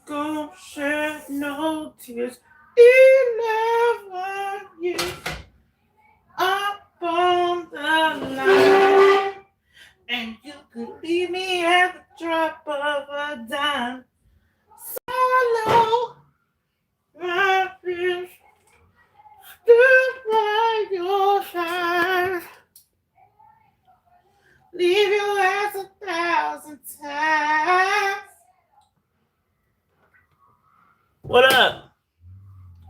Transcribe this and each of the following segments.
Gonna shed no tears. 11 years up on the line. And you could leave me at the drop of a dime. Follow my fears. Stood by your side. Leave your ass 1,000 times. What up?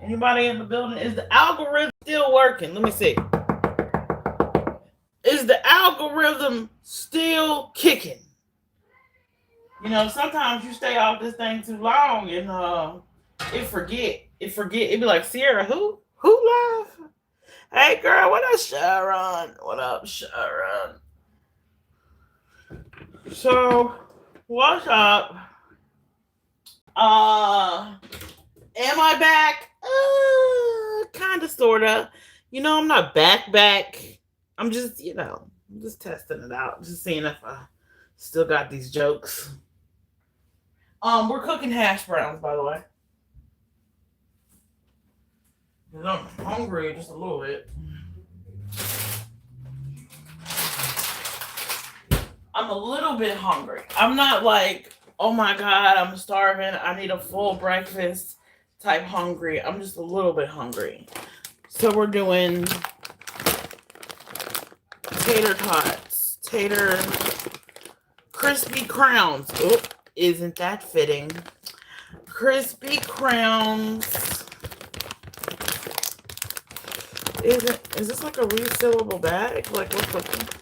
Anybody in the building? Is the algorithm still working? Let me see. Is the algorithm still kicking? You know, sometimes you stay off this thing too long and it forget. It be like, Sierra, who? Who live? Hey girl, what up, Sharon? What up, Sharon? So, what's up? Am I back? Kinda, sorta. You know, I'm not back. I'm just, I'm just testing it out, just seeing if I still got these jokes. We're cooking hash browns, by the way. I'm hungry just a little bit. I'm a little bit hungry. I'm not like, oh my God, I'm starving, I need a full breakfast type hungry. I'm just a little bit hungry. So we're doing tater tots, tater crispy crowns. Oh, isn't that fitting? Crispy crowns. Is this like a resealable bag? Like, what's the...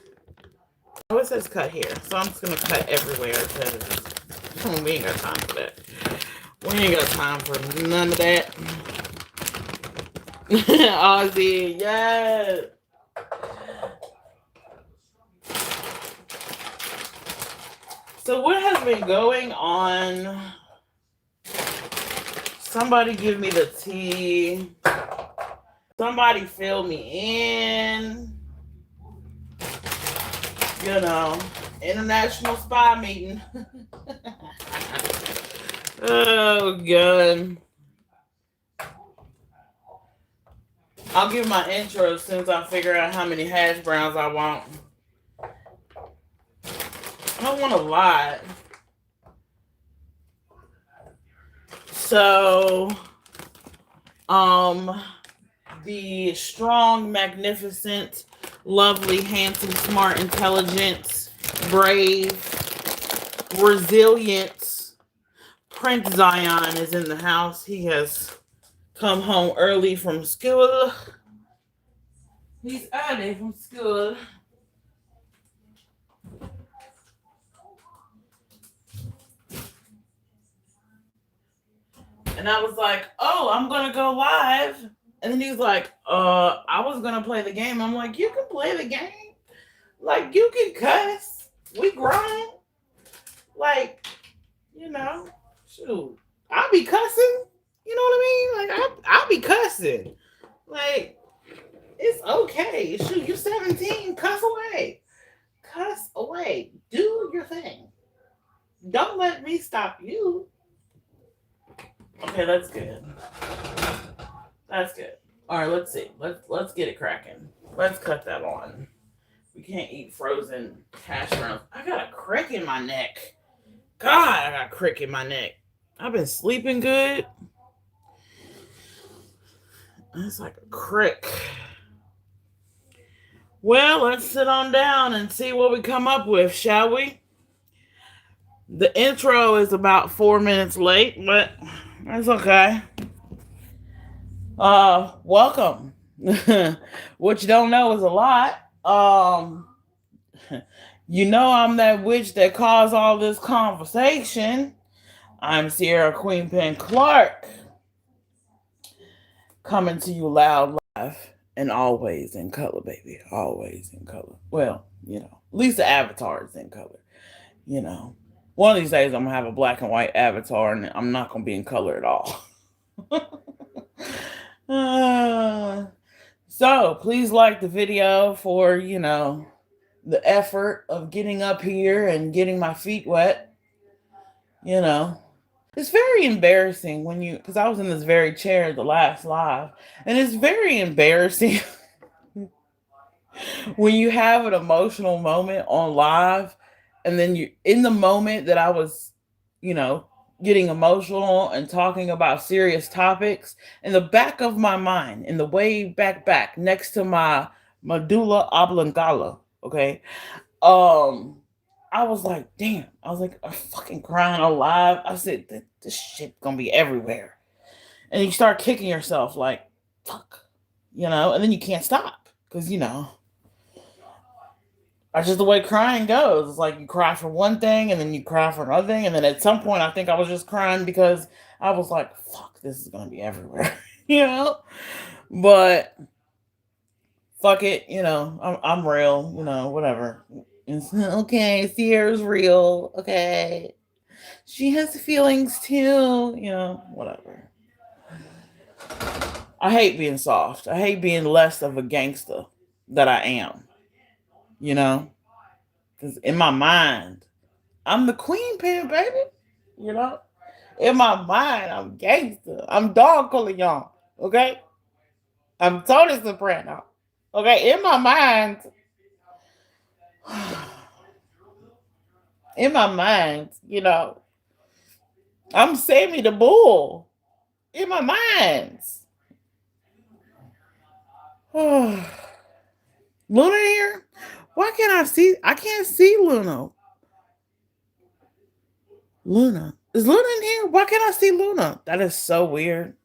Oh, it says cut here, so I'm just gonna cut everywhere because we ain't got time for that. We ain't got time for none of that. Ozzy, yes. So what has been going on? Somebody give me the tea. Somebody fill me in. You know, international spy meeting. Oh, God. I'll give my intro as soon as I figure out how many hash browns I want. I don't want a lot. So, the strong, magnificent, lovely, handsome, smart, intelligent, brave, resilient Prince Zion is in the house. He has come home early from school. He's early from school. And I was like, oh, I'm going to go live. And then he was like, I was going to play the game. I'm like, you can play the game? Like, you can cuss. We grown. Like, shoot. I'll be cussing. You know what I mean? Like, I'll be cussing. Like, it's okay. Shoot, you're 17. Cuss away. Cuss away. Do your thing. Don't let me stop you. Okay, that's good. That's good. All right, let's see. Let's get it cracking. Let's cut that on. We can't eat frozen hash browns. I got a crick in my neck. God, I got a crick in my neck. I've been sleeping good. It's like a crick. Well, let's sit on down and see what we come up with, shall we? The intro is about 4 minutes late, but that's okay. Welcome. What you don't know is a lot. You know I'm that witch that caused all this conversation. I'm Cierra QueenPin Clark. Coming to you loud, live, and always in color, baby. Always in color. Well, at least the avatar is in color. One of these days I'm going to have a black and white avatar and I'm not going to be in color at all. So please like the video for, the effort of getting up here and getting my feet wet. It's very embarrassing when you, because I was in this very chair the last live, and it's very embarrassing when you have an emotional moment on live, and then you, in the moment that I was, you know, getting emotional and talking about serious topics, in the back of my mind, in the way back next to my medulla oblongata, okay, um, I was like, damn. I was like, I'm fucking crying alive. I said, this shit gonna be everywhere. And you start kicking yourself like, fuck, and then you can't stop. Because, that's just the way crying goes. It's like you cry for one thing and then you cry for another thing. And then at some point, I think I was just crying because I was like, fuck, this is gonna be everywhere. you know? But fuck it, I'm real, whatever. It's okay, Sierra's real, okay. She has feelings too, whatever. I hate being soft. I hate being less of a gangster that I am, you know? Because in my mind, I'm the queen pin, baby. You know? In my mind, I'm gangster. I'm Don Corleone, okay? I'm Tony Soprano. Okay, in my mind, I'm Sammy the Bull. In my mind. Luna here? Why can't I see? I can't see Luna. Luna. Is Luna in here? Why can't I see Luna? That is so weird.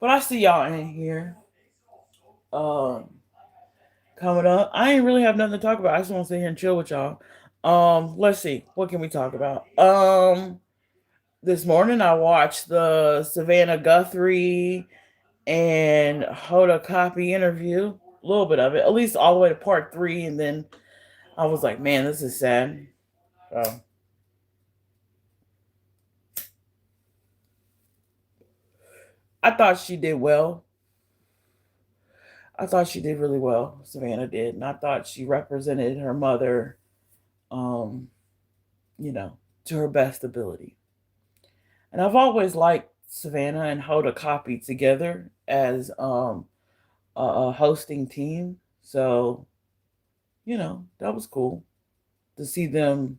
But I see y'all in here. Um, Coming up. I ain't really have nothing to talk about. I just want to sit here and chill with y'all. Let's see. What can we talk about? This morning I watched the Savannah Guthrie and Hoda Copy interview. A little bit of it, at least all the way to part 3, and then I was like, man, this is sad. I thought she did well. I thought she did really well. Savannah did, and I thought she represented her mother, um, to her best ability. And I've always liked Savannah and Hoda Copy together as a hosting team. So, that was cool to see them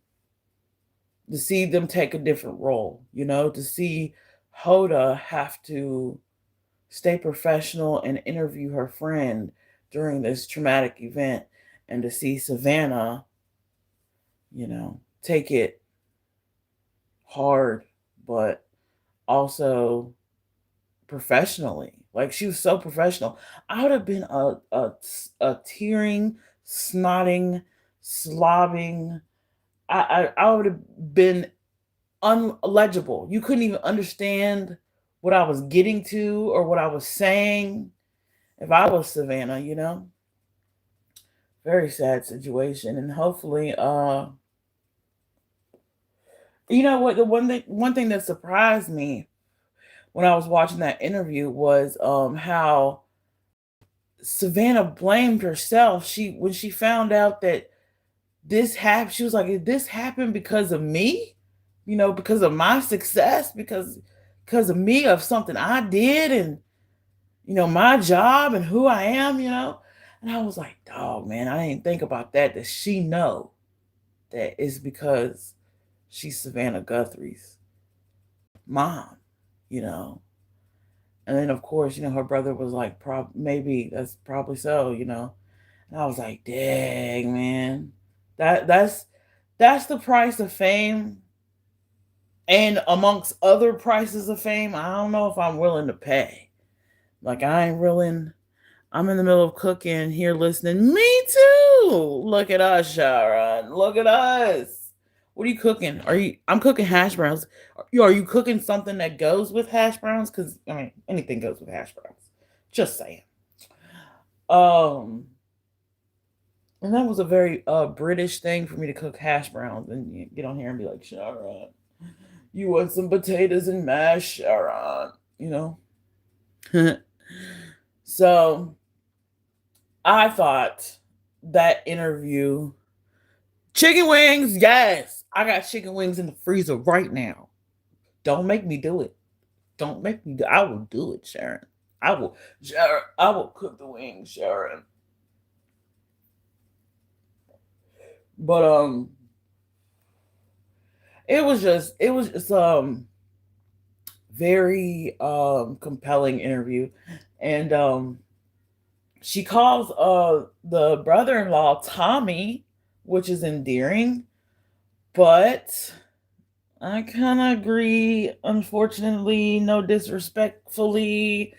take a different role, to see Hoda have to stay professional and interview her friend during this traumatic event, and to see Savannah, take it hard, but also professionally. Like, she was so professional. I would have been a tearing, snotting, slobbing. I would have been unlegible. You couldn't even understand what I was getting to or what I was saying if I was Savannah, Very sad situation. And hopefully, you know what, the one thing that surprised me when I was watching that interview was how Savannah blamed herself. When she found out that this happened, she was like, "Did this happen because of me? Because of my success, because of me, of something I did, and my job and who I am, And I was like, dog, man, I didn't think about that. Does she know that it's because she's Savannah Guthrie's mom, you know? And then, of course, her brother was like, maybe that's probably so, And I was like, dang, man, that's the price of fame. And amongst other prices of fame, I don't know if I'm willing to pay. Like, I ain't willing. I'm in the middle of cooking here listening. Me too. Look at us, Sharon. Look at us. What are you cooking? I'm cooking hash browns. Are you cooking something that goes with hash browns? Because, anything goes with hash browns. Just saying. And that was a very British thing for me to cook hash browns and you get on here and be like, Sharon, you want some potatoes and mash, Sharon? So I thought that interview, chicken wings, yes, I got chicken wings in the freezer right now. Don't make me do it. Don't make me do. I will do it, Sharon. I will, Sharon. I will cook the wings, Sharon. But it was just very compelling interview, and she calls the brother-in-law Tommy, which is endearing, but I kind of agree, unfortunately, no disrespectfully.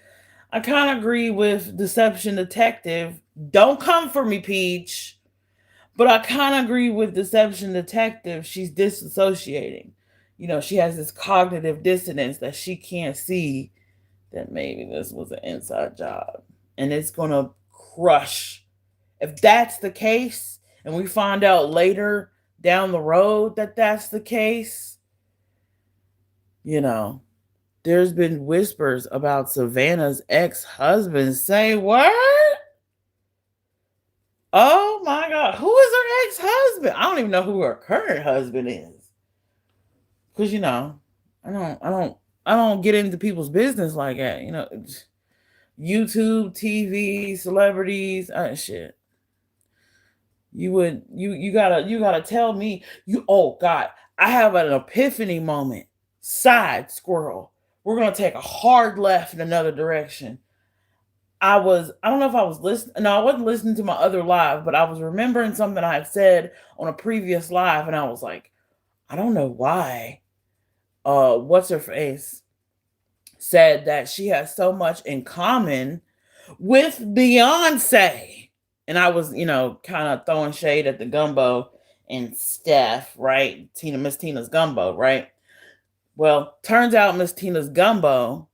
I kind of agree with Deception Detective. Don't come for me, Peach. But I kind of agree with Deception Detective. She's disassociating. She has this cognitive dissonance that she can't see that maybe this was an inside job. And it's going to crush. If that's the case, and we find out later down the road that that's the case, there's been whispers about Savannah's ex-husband. Say what? Oh my God. Who is her ex-husband? I don't even know who her current husband is. Cause I don't get into people's business like that. YouTube, TV, celebrities, shit. You gotta tell me. Oh God, I have an epiphany moment. Side squirrel. We're gonna take a hard left in another direction. I don't know if I was listening. No, I wasn't listening to my other live, but I was remembering something I had said on a previous live, and I was like, I don't know why. What's her face said that she has so much in common with Beyonce. And I was, kind of throwing shade at the gumbo and Steph, right? Miss Tina's gumbo, right? Well, turns out Miss Tina's gumbo,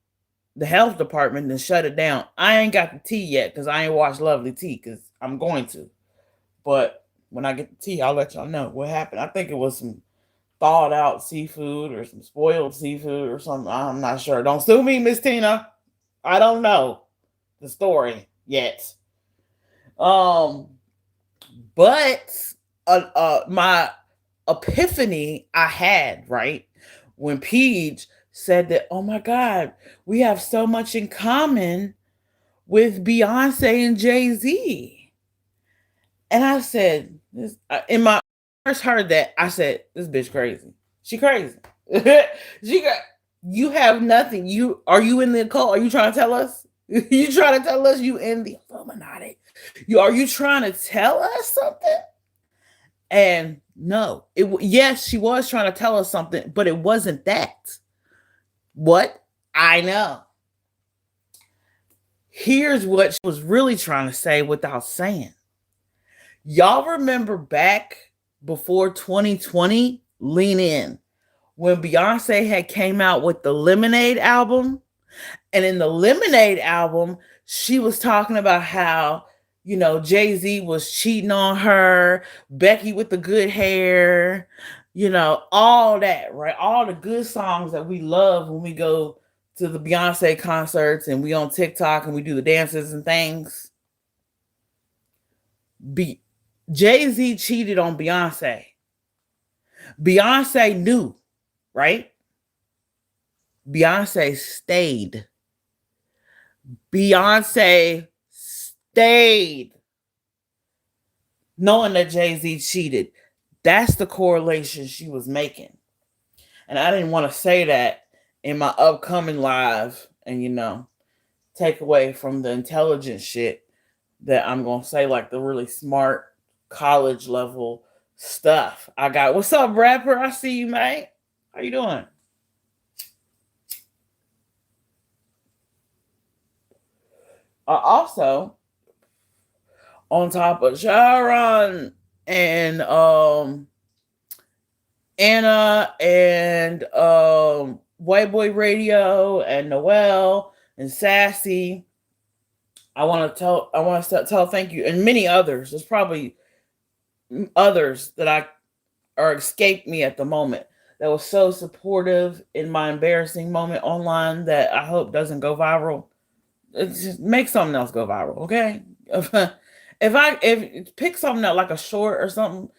the health department then shut it down. I ain't got the tea yet because I ain't watched Lovely Tea because I'm going to. But when I get the tea, I'll let y'all know what happened. I think it was some thawed out seafood or some spoiled seafood or something. I'm not sure. Don't sue me, Miss Tina. I don't know the story yet. But my epiphany I had, right, when Peach said that, oh my God, we have so much in common with Beyonce and Jay-Z. And I said, in my first heard that, I said, this bitch crazy. She crazy. You have nothing. Are you in the occult? Are you trying to tell us? You trying to tell us you in the Illuminati? Are you trying to tell us something? And no, yes, she was trying to tell us something, but it wasn't that. What? I know. Here's what she was really trying to say without saying. Y'all remember back before 2020, Lean In, when Beyonce had came out with the Lemonade album? And in the Lemonade album, she was talking about how, Jay-Z was cheating on her, Becky with the good hair, all that, right? All the good songs that we love when we go to the Beyonce concerts and we on TikTok and we do the dances and things. Jay-Z cheated on Beyonce. Beyonce knew, right? Beyonce stayed. Beyonce stayed knowing that Jay-Z cheated. That's the correlation she was making. And I didn't want to say that in my upcoming live and, take away from the intelligent shit that I'm going to say, like the really smart college level stuff. I got, what's up, rapper? I see you, mate. How you doing? Also, on top of Sharon and Anna and White Boy Radio and Noel and Sassy, I want to tell thank you, and many others. There's probably others that escaped me at the moment that was so supportive in my embarrassing moment online that I hope doesn't go viral. Just make something else go viral, okay? If pick something out like a short or something,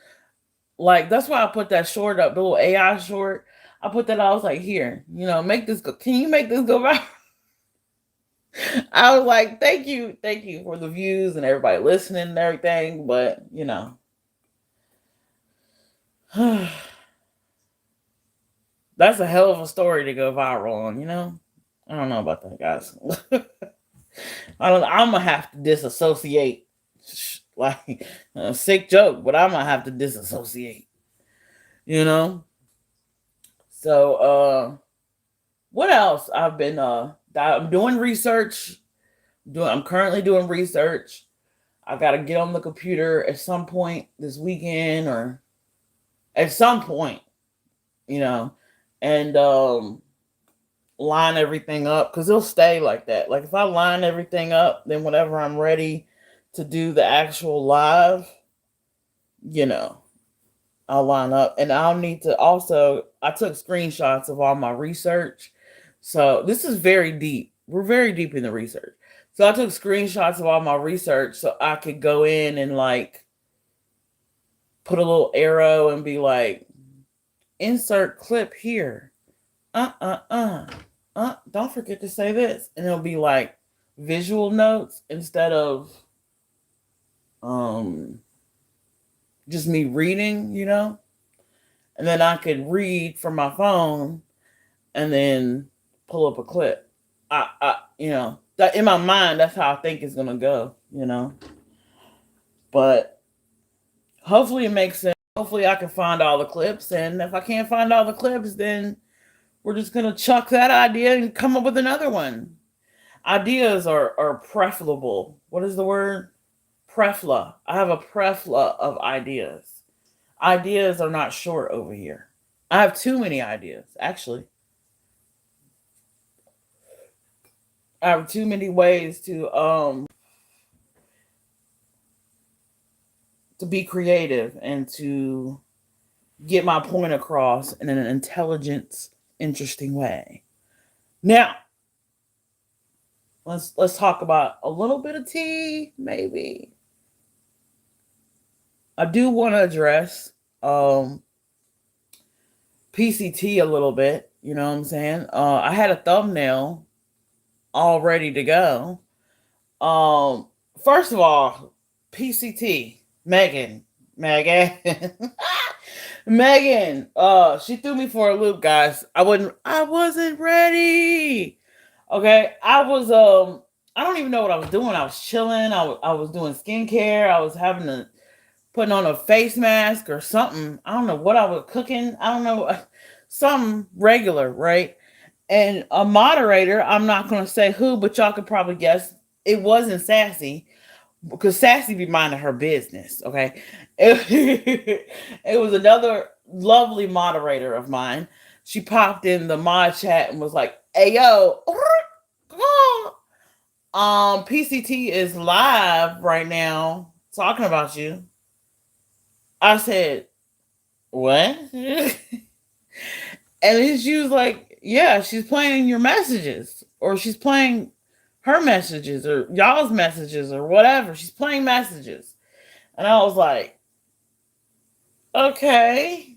like that's why I put that short up, the little AI short. I put that. I was like, here, make this go. Can you make this go viral? I was like, thank you for the views and everybody listening and everything, but that's a hell of a story to go viral on. I don't know about that, guys. I'm gonna have to disassociate. Like a sick joke, but I'm gonna have to disassociate. So what else? I'm doing research. I'm currently doing research. I gotta get on the computer at some point this weekend or at some point, and line everything up because it'll stay like that. Like if I line everything up, then whenever I'm ready to do the actual live, I'll line up. And I'll need to also, I took screenshots of all my research. So this is very deep. We're very deep in the research. So I took screenshots of all my research so I could go in and like put a little arrow and be like, insert clip here. Don't forget to say this. And it'll be like visual notes instead of just me reading, and then I could read from my phone and then pull up a clip. That in my mind, that's how I think it's gonna go, But hopefully it makes sense. Hopefully I can find all the clips, and if I can't find all the clips, then we're just gonna chuck that idea and come up with another one. Ideas are preferable. What is the word? Prefla. I have a prefla of ideas. Ideas are not short over here. I have too many ideas, actually. I have too many ways to be creative and to get my point across in an intelligent, interesting way. Now, let's talk about a little bit of tea, maybe. I do want to address PCT a little bit. You know what I'm saying? I had a thumbnail all ready to go. First of all, PCT, Megan, Megan, she threw me for a loop, guys. I wasn't ready. Okay, I don't even know what I was doing. I was chilling. I was doing skincare. I was putting on a face mask or something. I don't know what I was cooking. I don't know, something regular, right? And a moderator, I'm not going to say who, but y'all could probably guess. It wasn't Sassy, because Sassy be minding her business, okay? It was another lovely moderator of mine. She popped in the mod chat and was like, hey, yo, PCT is live right now talking about you. I said, what? And she was like, yeah, she's playing your messages, or she's playing her messages, or y'all's messages, or whatever. She's playing messages. And I was like, okay.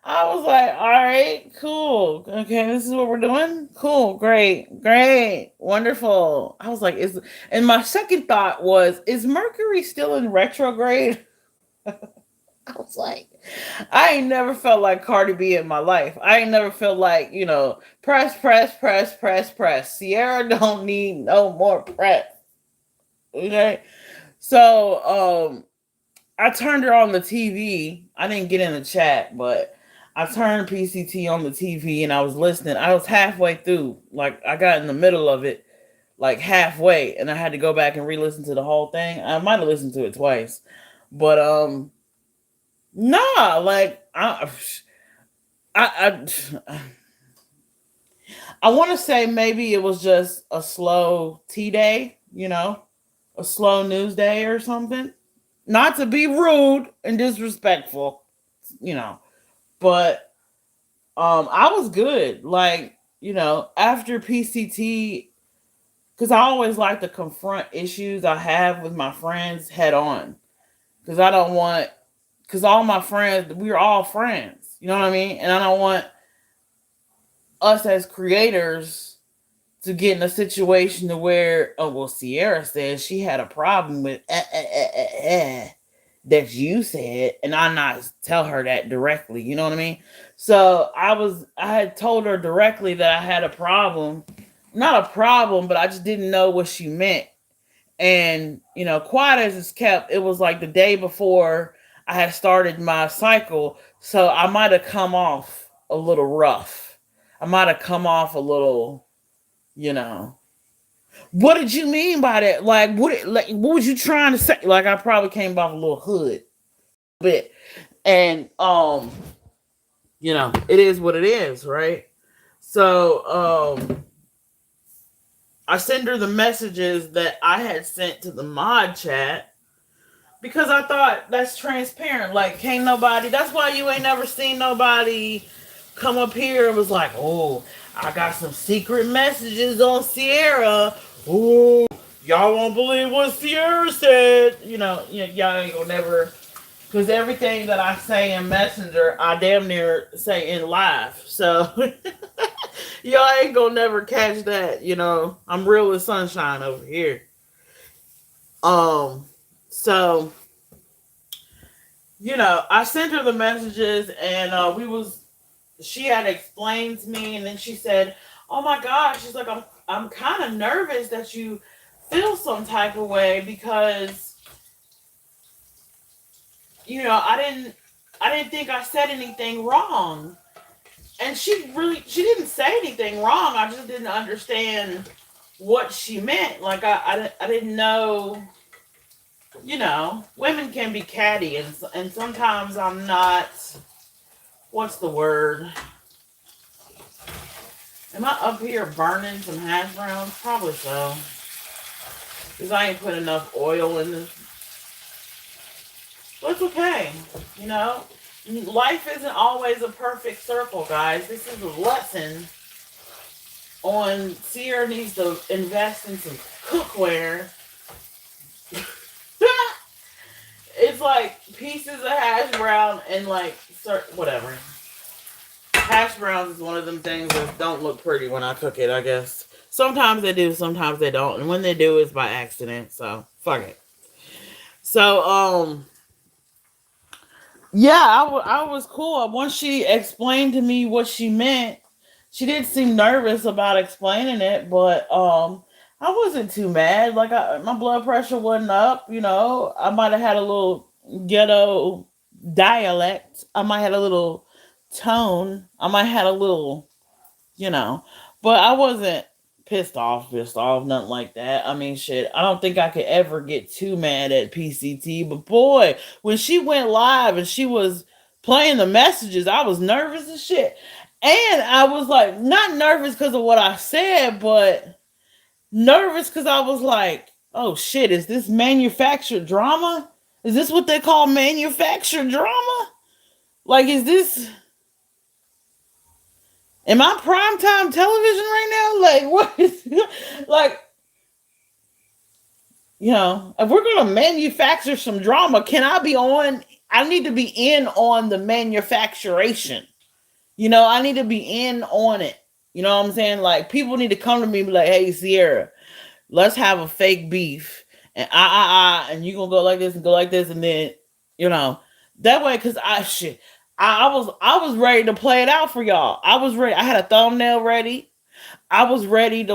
I was like, all right, cool. Okay, this is what we're doing. Cool, great, wonderful. I was like, and my second thought was, is Mercury still in retrograde? I was like, I ain't never felt like Cardi B in my life. I ain't never felt like, press. Cierra don't need no more press. Okay. So I turned her on the TV. I didn't get in the chat, but I turned PCT on the TV and I was listening. I was halfway through. Like I got in the middle of it, like halfway, and I had to go back and re-listen to the whole thing. I might have listened to it twice. But nah, like I want to say maybe it was just a slow tea day, a slow news day or something. Not to be rude and disrespectful, but I was good. Like, after PCT, because I always like to confront issues I have with my friends head on. Because all my friends, we're all friends. You know what I mean? And I don't want us as creators to get in a situation to where, oh well, Sierra said she had a problem with that you said, and I not tell her that directly. You know what I mean? So I had told her directly that I had a problem, not a problem, but I just didn't know what she meant. And quiet as it's kept, it was like the day before I had started my cycle, so I might have come off a little rough. I might have come off a little, you know. What did you mean by that? What was you trying to say? Like I probably came off a little hood, bit, and it is what it is, right? So I send her the messages that I had sent to the mod chat because I thought that's transparent. Like, can't nobody. That's why you ain't never seen nobody come up here and was like, "Oh, I got some secret messages on Sierra. Oh, y'all won't believe what Sierra said." Y'all ain't gonna never. Because everything that I say in Messenger, I damn near say in live. So y'all ain't gonna never catch that. I'm real as sunshine over here. So I sent her the messages, and she had explained to me, and then she said, "Oh my God," she's like, I'm kind of nervous that you feel some type of way because I didn't think I said anything wrong." And she didn't say anything wrong. I just didn't understand what she meant. Like I didn't know. Women can be catty, and sometimes I'm not. What's the word? Am I up here burning some hash browns? Probably so. Because I ain't put enough oil in this. But it's okay. Life isn't always a perfect circle, guys. This is a lesson on Sierra needs to invest in some cookware. It's like pieces of hash brown and whatever. Hash browns is one of them things that don't look pretty when I cook it, I guess. Sometimes they do, sometimes they don't. And when they do, it's by accident. So, fuck it. So, yeah, I was cool. Once she explained to me what she meant, she did seem nervous about explaining it, but I wasn't too mad. Like my blood pressure wasn't up. I might have had a little ghetto dialect. I might have had a little tone. I might have had a little, you know, but I wasn't pissed off, nothing like that. I mean, shit, I don't think I could ever get too mad at PCT, but boy, when she went live and she was playing the messages, I was nervous as shit. And I was like, not nervous because of what I said, but nervous because I was like, oh shit, is this manufactured drama? Is this what they call manufactured drama? Like, is this. Am I primetime television right now? Like, what is. Like, if we're going to manufacture some drama, can I be on. I need to be in on the manufacturation. I need to be in on it. You know what I'm saying? Like, people need to come to me and be like, hey, Sierra, let's have a fake beef. And and you gonna go like this and go like this. And then, that way, because I was ready to play it out for y'all. I was ready. I had a thumbnail ready. I was ready to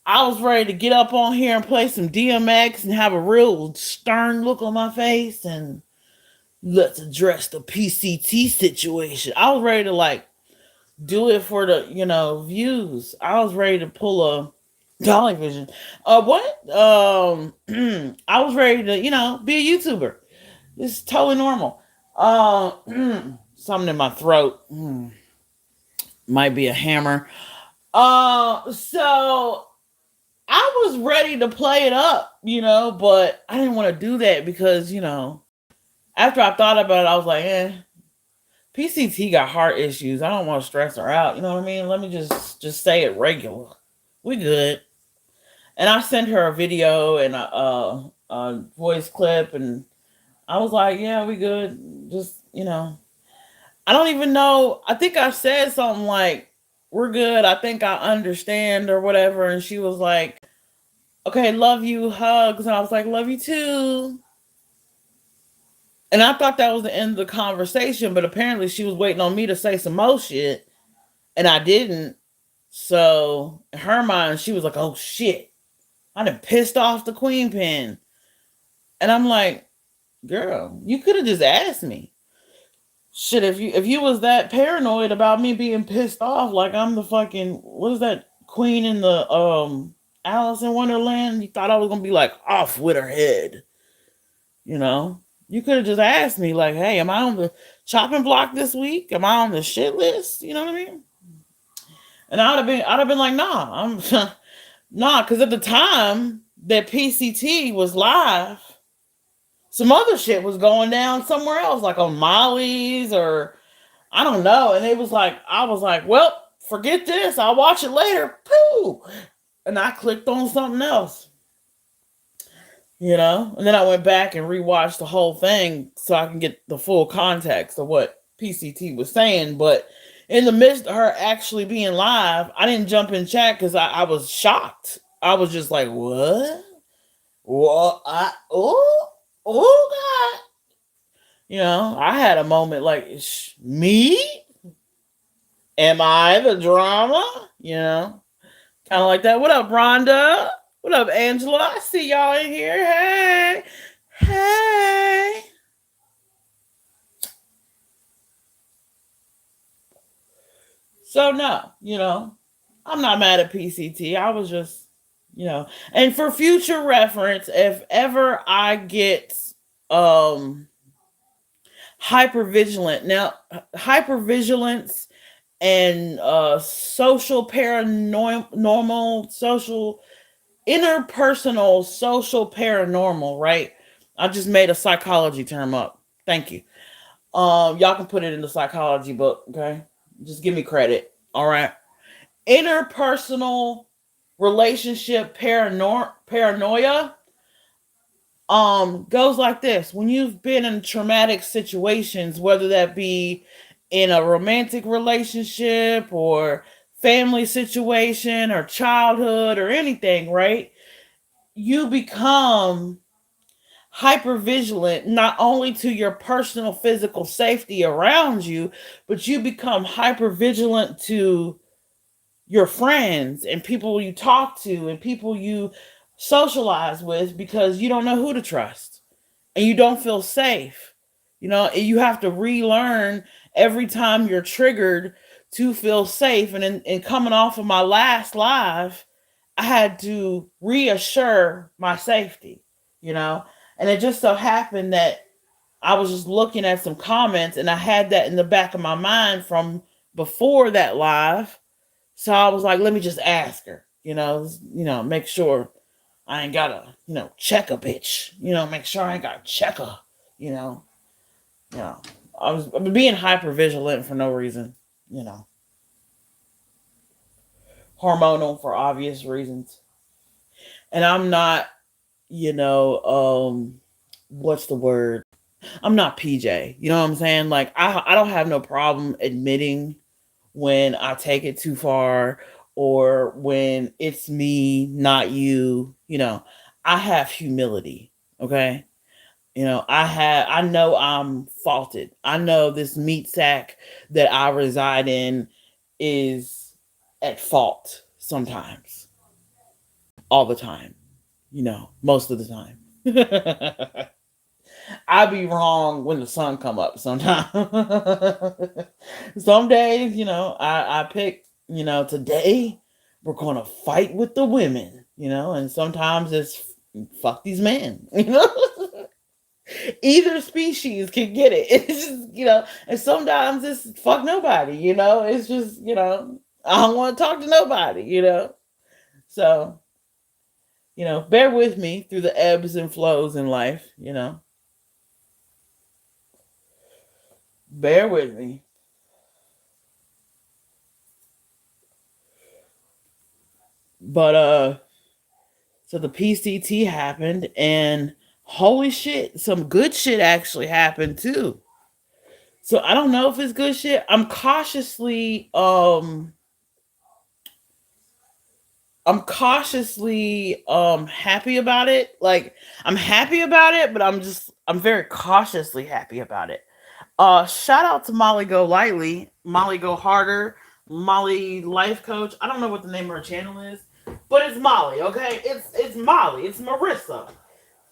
I was ready to get up on here and play some DMX and have a real stern look on my face and let's address the PCT situation. I was ready to do it for the views. I was ready to pull a Dolly Vision. What? I was ready to be a YouTuber. It's totally normal. Something in my throat. Might be a hammer. So I was ready to play it up, but I didn't want to do that because, after I thought about it, I was like, PCT got heart issues. I don't want to stress her out. You know what I mean? Let me just say it regular. We good. And I sent her a video and a voice clip, and I was like, yeah, we good. Just, I don't even know. I think I said something like, "We're good. I think I understand," or whatever. And she was like, "Okay, love you, hugs." And I was like, "Love you too." And I thought that was the end of the conversation, but apparently she was waiting on me to say some more shit, and I didn't. So in her mind, she was like, "Oh shit, I done pissed off the queen pin." And I'm like, "Girl, you could have just asked me. Shit, if you was that paranoid about me being pissed off, like I'm the fucking what is that queen in the Alice in Wonderland? You thought I was gonna be like off with her head, you know? You could have just asked me, like, hey, am I on the chopping block this week? Am I on the shit list? You know what I mean? And I'd have been like, nah, I'm nah, because at the time that PCT was live, some other shit was going down somewhere else, like on Molly's or I don't know. And it was like, I was like, well, forget this. I'll watch it later. Pooh. And I clicked on something else, you know? And then I went back and rewatched the whole thing so I can get the full context of what PCT was saying. But in the midst of her actually being live, I didn't jump in chat because I was shocked. I was just like, what? What? Oh, God. You know, I had a moment like, me? Am I the drama? You know, kind of like that. What up, Rhonda? What up, Angela? I see y'all in here. Hey, hey. So no, you know, I'm not mad at PCT. I was just, you know, and for future reference, if ever I get um hypervigilant now, hypervigilance and social paranormal social interpersonal social paranormal, right? I just made a psychology term up. Thank you. Y'all can put it in the psychology book, okay? Just give me credit. All right. Interpersonal relationship paranoia goes like this. When you've been in traumatic situations, whether that be in a romantic relationship or family situation or childhood or anything, right? You become hyper vigilant not only to your personal physical safety around you, but you become hyper vigilant to your friends and people you talk to and people you socialize with because you don't know who to trust and you don't feel safe. You know, you have to relearn every time you're triggered to feel safe. And in coming off of my last live, I had to reassure my safety, you know. And it just so happened that I was just looking at some comments and I had that in the back of my mind from before that live. So I was like, let me just ask her, make sure I ain't gotta, check a bitch, make sure I ain't gotta check her, you know, you know. I'm being hyper vigilant for no reason, you know, hormonal for obvious reasons. And I'm not, what's the word? I'm not PJ. You know what I'm saying? Like I don't have no problem admitting when I take it too far or when it's me, not you, I have humility. Okay. I know I'm faulted. I know this meat sack that I reside in is at fault sometimes, all the time, most of the time. I be wrong when the sun come up sometimes. Some days, I pick, today we're gonna fight with the women, and sometimes it's fuck these men, Either species can get it. It's just, and sometimes it's fuck nobody, It's just, I don't want to talk to nobody, So, bear with me through the ebbs and flows in life, Bear with me. But so the PCT happened and holy shit, some good shit actually happened too. So I don't know if it's good shit. I'm cautiously happy about it. Like, I'm happy about it, but I'm very cautiously happy about it. Shout out to Molly Go Lightly, Molly Go Harder, Molly Life Coach. I don't know what the name of her channel is, but it's Molly, okay? It's Molly. It's Marissa.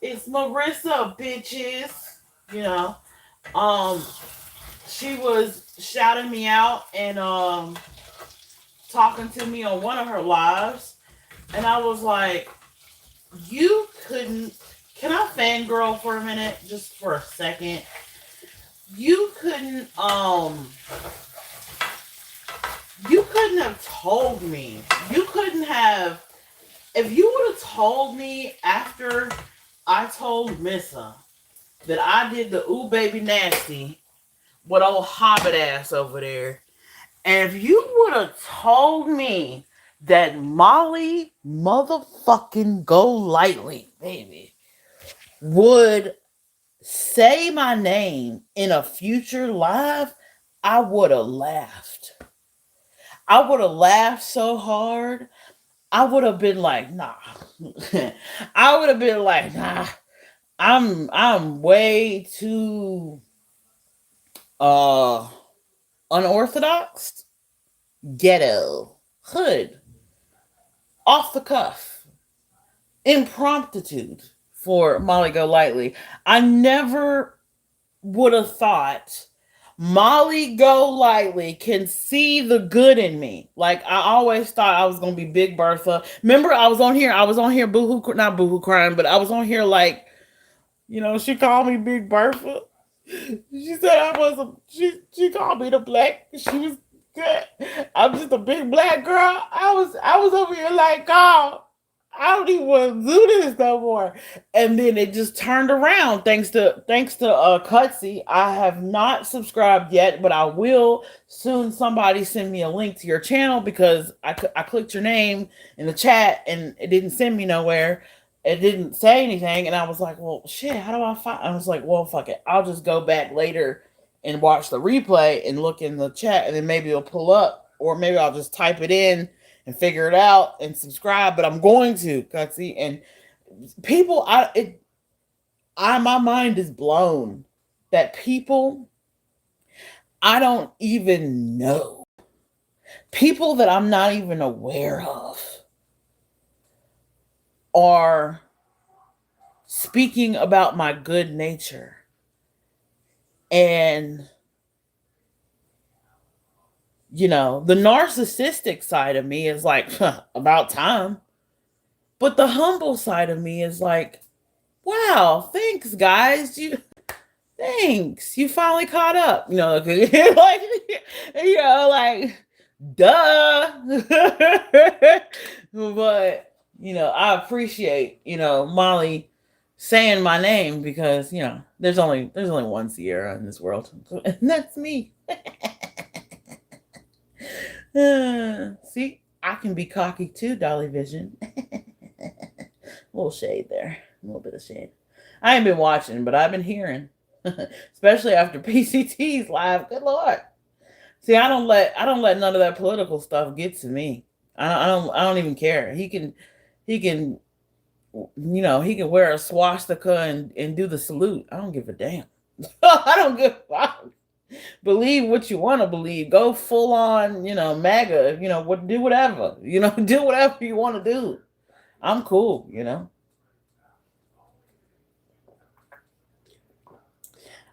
It's Marissa, bitches. You know. Um she was shouting me out and talking to me on one of her lives, and I was like, you couldn't. Can I fangirl for a minute, just for a second? You couldn't you couldn't have told me. You couldn't have. If you would have told me after I told Missa that I did the ooh baby nasty with old hobbit ass over there, and if you would have told me that Molly motherfucking Go Lightly, baby, would say my name in a future live, I would have laughed. I would have laughed so hard. I would have been like, nah. I would have been like, nah. I'm way too uh unorthodox, ghetto, hood, off the cuff, impromptu for Molly Go Lightly. I never would have thought Molly Go Lightly can see the good in me. Like, I always thought I was gonna be Big Bertha. Remember, I was on here boohoo, not boohoo crying, but I was on here like, she called me Big Bertha. She said I was she called me the black. She was good. I'm just a big black girl. I was over here like, God, I don't even want to do this no more. And then it just turned around thanks to Cutsy. I have not subscribed yet, but I will soon. Somebody send me a link to your channel because I clicked your name in the chat and it didn't send me nowhere. It didn't say anything, and I was like, well, shit, how do I find? I was like, well, fuck it. I'll just go back later and watch the replay and look in the chat, and then maybe it'll pull up, or maybe I'll just type it in and figure it out and subscribe. But I'm going to, Cutsy, and people, my mind is blown that people I don't even know, people that I'm not even aware of, are speaking about my good nature. And, the narcissistic side of me is like, huh, about time. But the humble side of me is like, wow, thanks, guys. Thanks. You finally caught up. Like, duh. But, I appreciate, Molly saying my name because, there's only one Cierra in this world. And that's me. See, I can be cocky too, Dolly Vision. A little shade there. A little bit of shade. I ain't been watching, but I've been hearing. Especially after PCT's live. Good Lord. See, I don't let none of that political stuff get to me. I don't even care. He can he can wear a swastika and do the salute. I don't give a damn. I don't give a fuck. Believe what you want to believe. Go full on, MAGA, do whatever. Do whatever you want to do. I'm cool,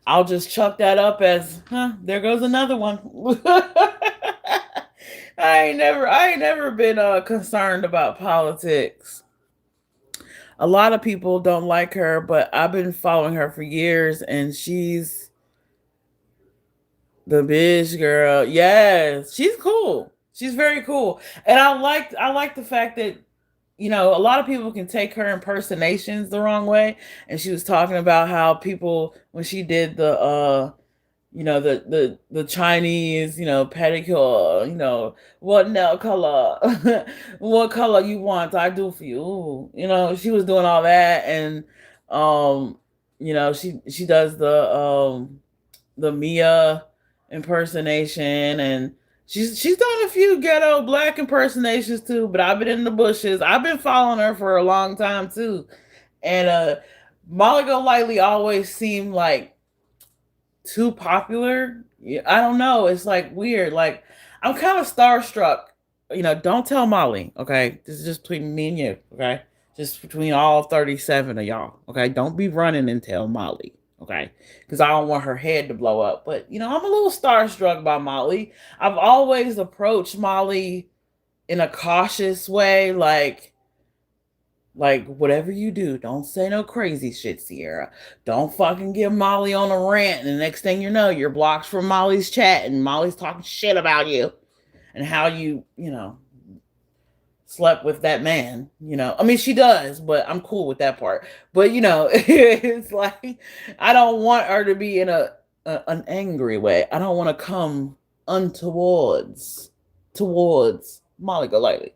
I'll just chuck that up as, there goes another one. I ain't never been concerned about politics. A lot of people don't like her, but I've been following her for years, and she's the bitch girl. Yes, she's cool. She's very cool, and I like the fact that a lot of people can take her impersonations the wrong way. And she was talking about how people, when she did the Chinese, pedicure, what nail color, what color you want, I do for you. Ooh. She was doing all that, and she does the Mia. impersonation, and she's done a few ghetto black impersonations too. But I've been in the bushes. I've been following her for a long time too, and Molly Golightly always seemed like too popular. Yeah, I don't know. It's like weird. Like I'm kind of starstruck. Don't tell Molly. Okay, this is just between me and you. Okay, just between all 37 of y'all. Okay, don't be running and tell Molly. Okay, because I don't want her head to blow up. But I'm a little starstruck by Molly. I've always approached Molly in a cautious way, like, whatever you do, don't say no crazy shit, Sierra. Don't fucking get Molly on a rant. And the next thing you know, you're blocked from Molly's chat and Molly's talking shit about you and how you slept with that man. I mean, she does, but I'm cool with that part. But, it's like, I don't want her to be in an angry way. I don't want to come towards Molly Golightly.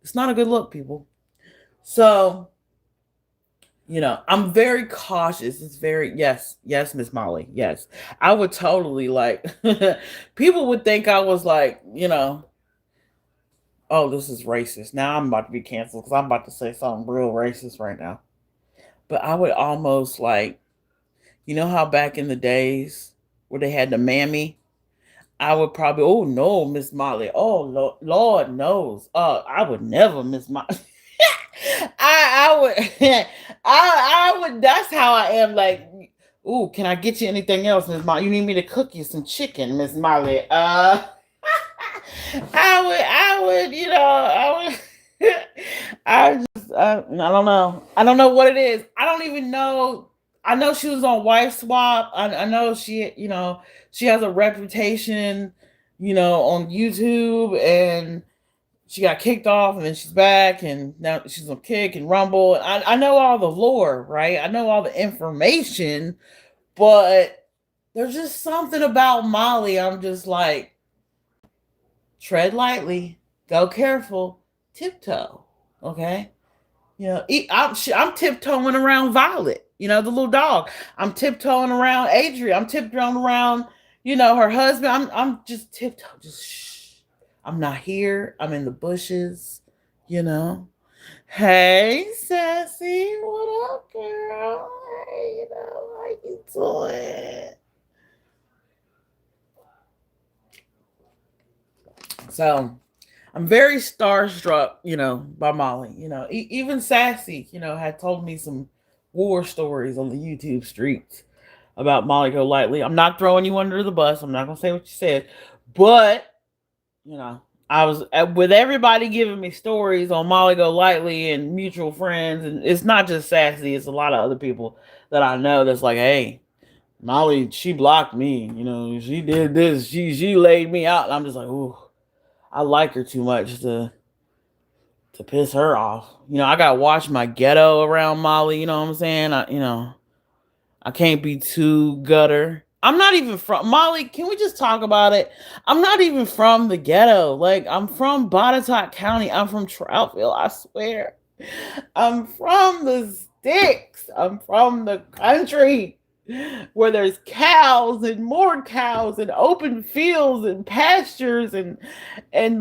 It's not a good look, people. So, I'm very cautious. It's very, yes, Miss Molly, yes. I would totally like, people would think I was like, oh, this is racist. Now I'm about to be canceled because I'm about to say something real racist right now. But I would almost like, how back in the days where they had the mammy, I would probably, oh no, Miss Molly. Oh, Lord knows. I would never Miss Molly. I would I would that's how I am, like, ooh, can I get you anything else, Miss Molly? You need me to cook you some chicken, Miss Molly? I would I don't know. I don't know what it is. I don't even know. I know she was on Wife Swap. I know she has a reputation, on YouTube, and she got kicked off and then she's back and now she's on Kick and Rumble. I know all the lore, right? I know all the information, but there's just something about Molly. I'm just like, tread lightly, go careful, tiptoe. Okay. I'm tiptoeing around Violet, the little dog. I'm tiptoeing around Adrian. I'm tiptoeing around, her husband. I'm just tiptoe, just shh. I'm not here. I'm in the bushes, you know. Hey, Sassy, what up, girl? Hey, how you doing? So I'm very starstruck, by Molly. Even Sassy, had told me some war stories on the YouTube streets about Molly Golightly. I'm not throwing you under the bus. I'm not gonna say what you said, but you know, I was with everybody giving me stories on Molly Golightly and mutual friends, and it's not just Sassy. It's a lot of other people that I know that's like, hey, Molly, she blocked me. She did this. She laid me out. And I'm just like, ooh, I like her too much to piss her off. I gotta watch my ghetto around Molly. You know what I'm saying? I can't be too gutter. I'm not even from Molly. Can we just talk about it? I'm not even from the ghetto. Like, I'm from Botetourt County. I'm from Troutville. I swear. I'm from the sticks. I'm from the country where there's cows and more cows and open fields and pastures and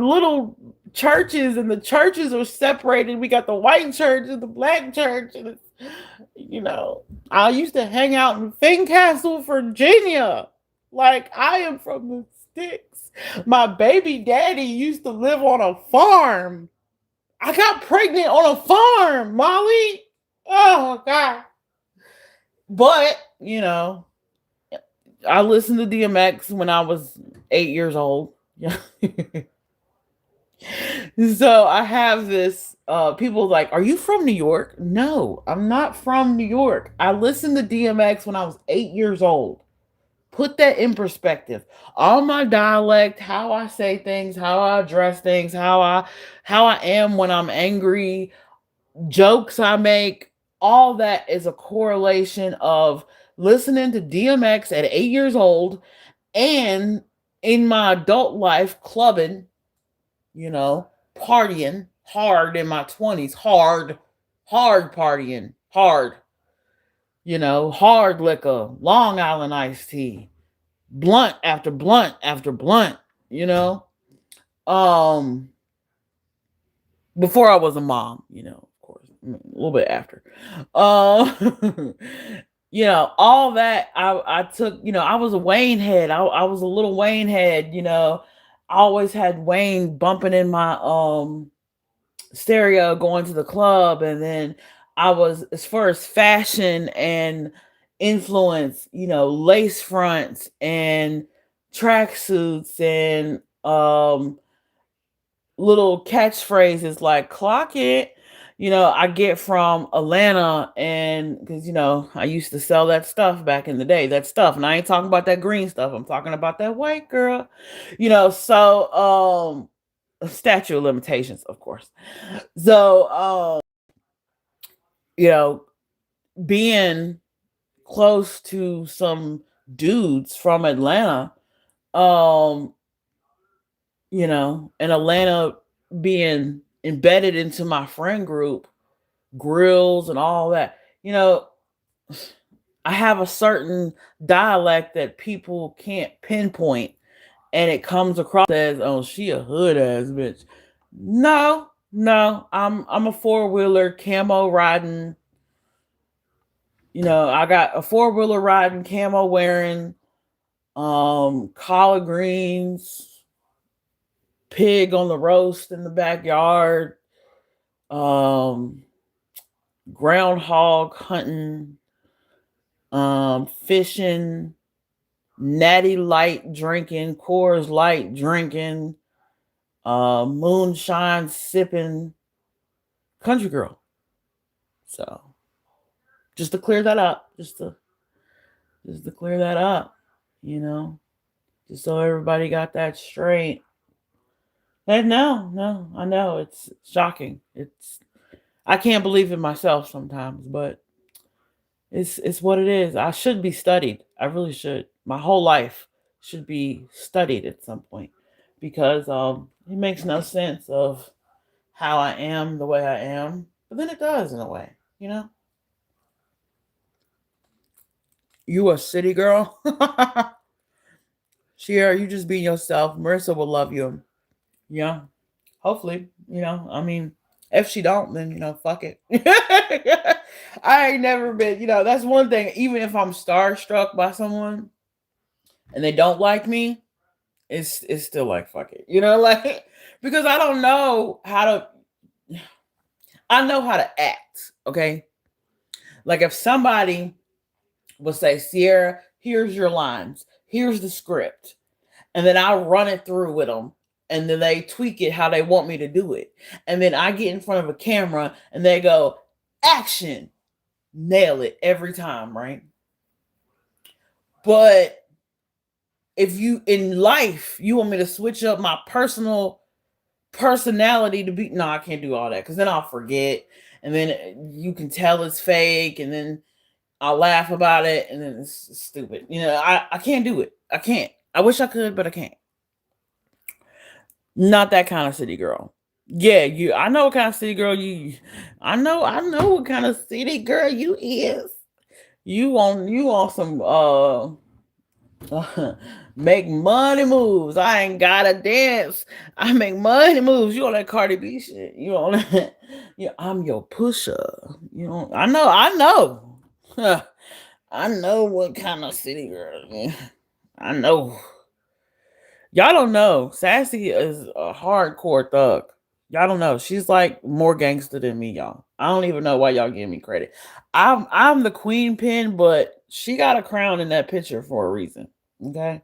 little churches, and the churches are separated. We got the white church and the black church, and it's, I used to hang out in Fincastle, Virginia. Like, I am from the sticks. My baby daddy used to live on a farm. I got pregnant on a farm, Molly. Oh, God. But, I listened to DMX when I was 8 years old. Yeah. So I have this people like, are you from New York? No, I'm not from New York. I listened to DMX when I was 8 years old. Put that in perspective. All my dialect, how I say things, how I address things, how I am when I'm angry, jokes I make, all that is a correlation of listening to DMX at 8 years old and in my adult life clubbing, partying hard in my 20s, hard partying, hard, hard liquor, Long Island iced tea, blunt after blunt after blunt, you know. Um, before I was a mom, of course, a little bit after. Um, all that I took, I was a Wayne head. I was a little Wayne head, I always had Wayne bumping in my stereo going to the club. And then I was, as far as fashion and influence, lace fronts and tracksuits and little catchphrases like clock it, I get from Atlanta. And because I used to sell that stuff back in the day, that stuff. And I ain't talking about that green stuff, I'm talking about that white girl. So statute of limitations, of course. So you know being close to some dudes from Atlanta, um and Atlanta being embedded into my friend group, grills and all that. I have a certain dialect that people can't pinpoint, and it comes across as, oh, she a hood ass bitch. No, no, I'm a four-wheeler camo riding. I got a four-wheeler riding, camo wearing, collard greens, pig on the roast in the backyard, um, groundhog hunting, fishing, natty light drinking, Coors Light drinking, moonshine sipping country girl. So just to clear that up, just to clear that up, you know, just so everybody got that straight. And no, no, I know it's shocking. I can't believe it myself sometimes, but it's what it is. I should be studied. I really should. My whole life should be studied at some point, because it makes no sense of how I am the way I am, but then it does in a way, you know. You a city girl? Sierra, you just be yourself. Marissa will love you. Yeah. Hopefully, I mean, if she don't, then fuck it. I ain't never been, that's one thing. Even if I'm starstruck by someone and they don't like me, it's still like fuck it. Like, because I don't know how to I know how to act, okay? Like if somebody will say, Sierra, here's your lines, here's the script, and then I run it through with them, and then they tweak it how they want me to do it. And then I get in front of a camera and they go, action, nail it every time, right? But if you in life, you want me to switch up my personality to be, no, I can't do all that, because then I'll forget, and then you can tell it's fake, and then I'll laugh about it, and then it's stupid. I can't do it. I can't. I wish I could, but I can't. Not that kind of city girl. Yeah, I know what kind of city girl you. I know what kind of city girl you is. You want some make money moves. I ain't gotta dance. I make money moves. You on that Cardi B shit. You on that. Yeah, I'm your pusher. I know. I know what kind of city girl. I know. Y'all don't know. Sassy is a hardcore thug. Y'all don't know. She's like more gangster than me, y'all. I don't even know why y'all give me credit. I'm the queen pin, but she got a crown in that picture for a reason. Okay.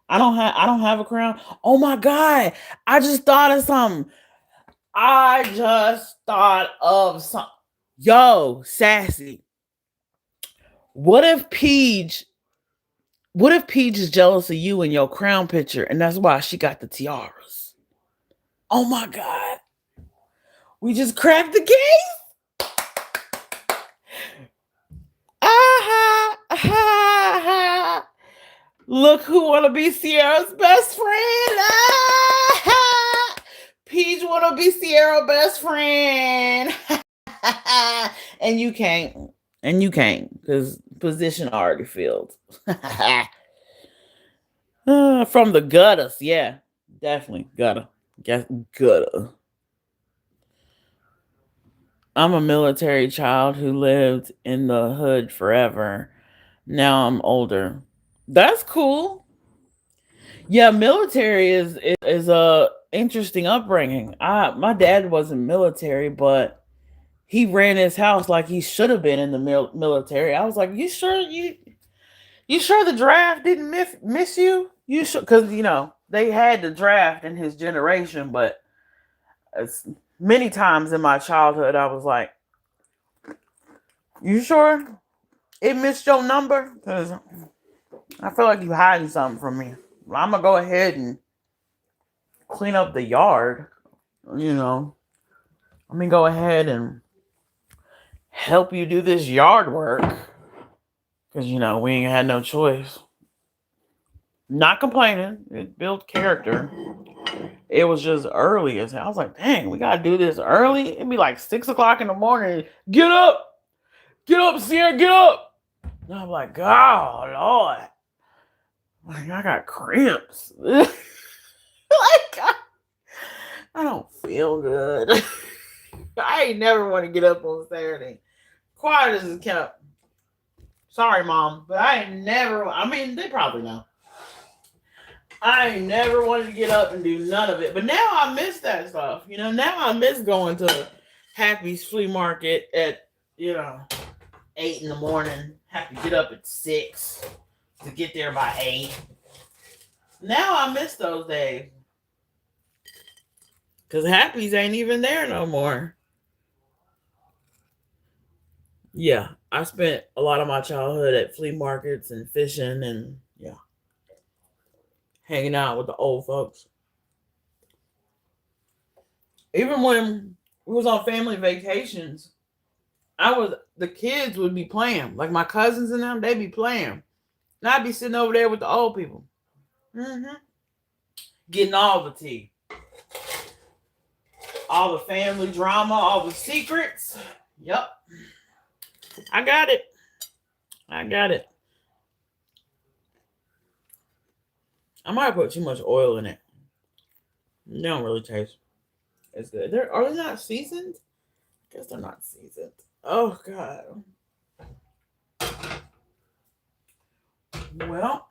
I don't have a crown. Oh my god. I just thought of something. I just thought of something. Yo, Sassy. What if Peach what if Peach is jealous of you in your crown picture, and that's why she got the tiaras? Oh my god. We just cracked the case. Ah, ha, ha. Look who wanna be Sierra's best friend. Ah, Peach wanna be Sierra's best friend. and you can't. And you can't, because position already filled. From the gutters, yeah. Definitely gutter. Guess gutter. I'm a military child who lived in the hood forever. Now I'm older. That's cool. Yeah, military is a interesting upbringing. My dad wasn't military, but he ran his house like he should have been in the military. I was like, you sure the draft didn't miss you? You sure? Because they had the draft in his generation, but it's, many times in my childhood, I was like, you sure it missed your number? Because I feel like you hiding something from me. I'm gonna go ahead and clean up the yard. You know, let me go ahead and help you do this yard work because we ain't had no choice. Not complaining. It built character. It was just early as hell. I was like, dang, we gotta do this early. It'd be like 6 o'clock in the morning. Get up, Sierra, get up. And I'm like, oh Lord, like I got cramps. Like I don't feel good. I ain't never want to get up on Saturday. Quiet as it kept. Sorry, Mom, but I ain't never. I mean, they probably know. I ain't never wanted to get up and do none of it. But now I miss that stuff. Now I miss going to Happy's flea market at 8 in the morning. Have to get up at 6 to get there by 8. Now I miss those days. Because Happy's ain't even there no more. Yeah, I spent a lot of my childhood at flea markets and fishing and hanging out with the old folks. Even when we was on family vacations, the kids would be playing. Like my cousins and them, they'd be playing. And I'd be sitting over there with the old people. Mm-hmm. Getting all the tea. All the family drama, all the secrets. Yep. I got it. I might put too much oil in it. They don't really taste as good. Are they not seasoned? I guess they're not seasoned. Oh, God. Well,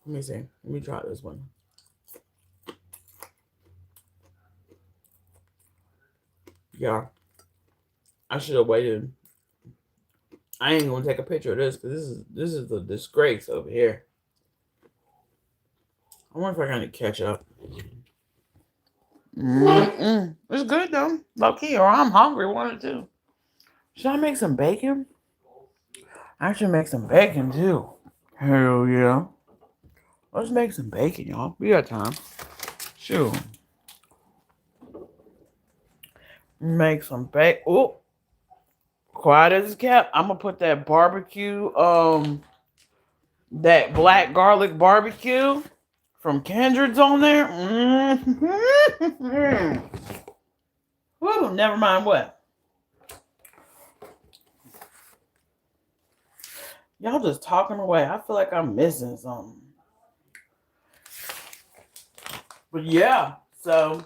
let me see. Let me try this one. Yeah. I should have waited. I ain't gonna take a picture of this because this is the disgrace over here. I wonder if I gotta catch up. It's good though. Low key, or I'm hungry. One or two. Should I make some bacon? I should make some bacon too. Hell yeah. Let's make some bacon, y'all. We got time. Shoot. Make some bacon. Oh, quiet as it's kept. I'm gonna put that barbecue, that black garlic barbecue from Kindred's on there. Woo, never mind what. Y'all just talking away. I feel like I'm missing something. But yeah, so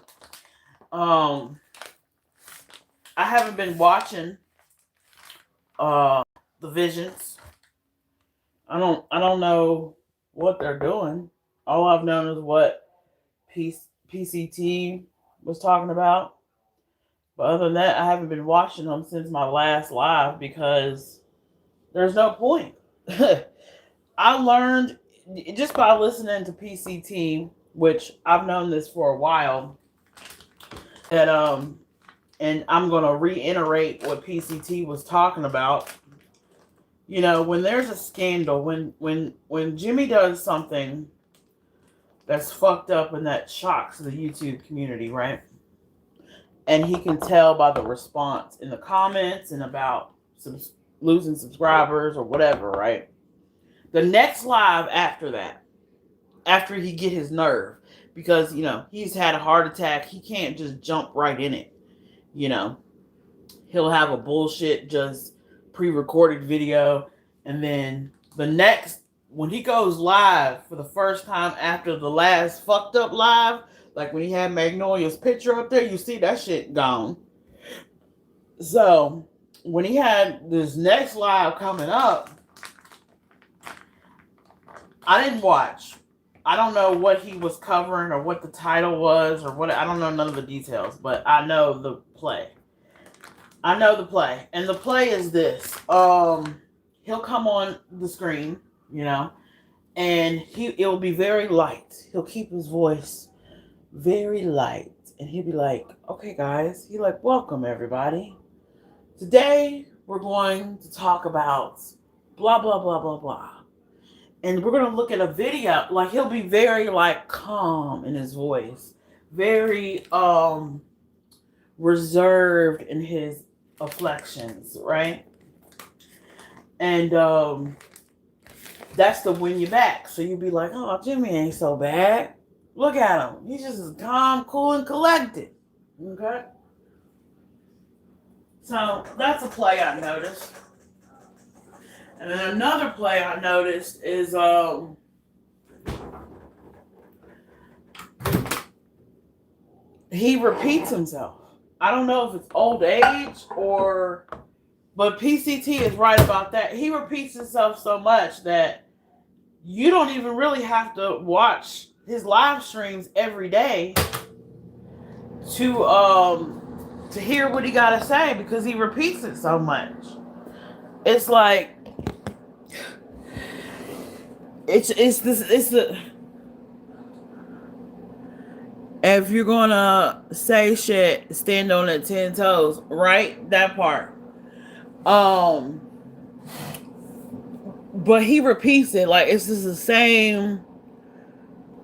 I haven't been watching the Visions. I don't know what they're doing. All I've known is what PCT was talking about. But other than that, I haven't been watching them since my last live because there's no point. I learned just by listening to PCT, which I've known this for a while, that and I'm gonna reiterate what PCT was talking about. When there's a scandal, when Jimmy does something that's fucked up and that shocks the YouTube community, right? And he can tell by the response in the comments and about losing subscribers or whatever, right? The next live after that, after he get his nerve, because he's had a heart attack, he can't just jump right in it. He'll have a bullshit just pre-recorded video, and then the next when he goes live for the first time after the last fucked up live, like when he had Magnolia's picture up there, you see that shit gone. So when he had this next live coming up, I didn't watch. I don't know what he was covering or what the title was or what. I don't know none of the details, but I know the play. I know the play, and the play is this. He'll come on the screen, you know, and it'll be very light. He'll keep his voice very light, and he'll be like, "Okay, guys," he like, "Welcome everybody. Today we're going to talk about blah blah blah blah blah." And we're gonna look at a video. Like he'll be very like calm in his voice, very reserved in his afflections, right? And that's to win you back. So you'd be like, "Oh, Jimmy ain't so bad. Look at him. He's just as calm, cool, and collected." Okay. So that's a play I noticed. And then another play I noticed is he repeats himself. I don't know if it's old age but PCT is right about that. He repeats himself so much that you don't even really have to watch his live streams every day to hear what he gotta say because he repeats it so much. It's like it's the if you're gonna say shit, stand on it 10 toes, right? That part. But he repeats it like it's just the same.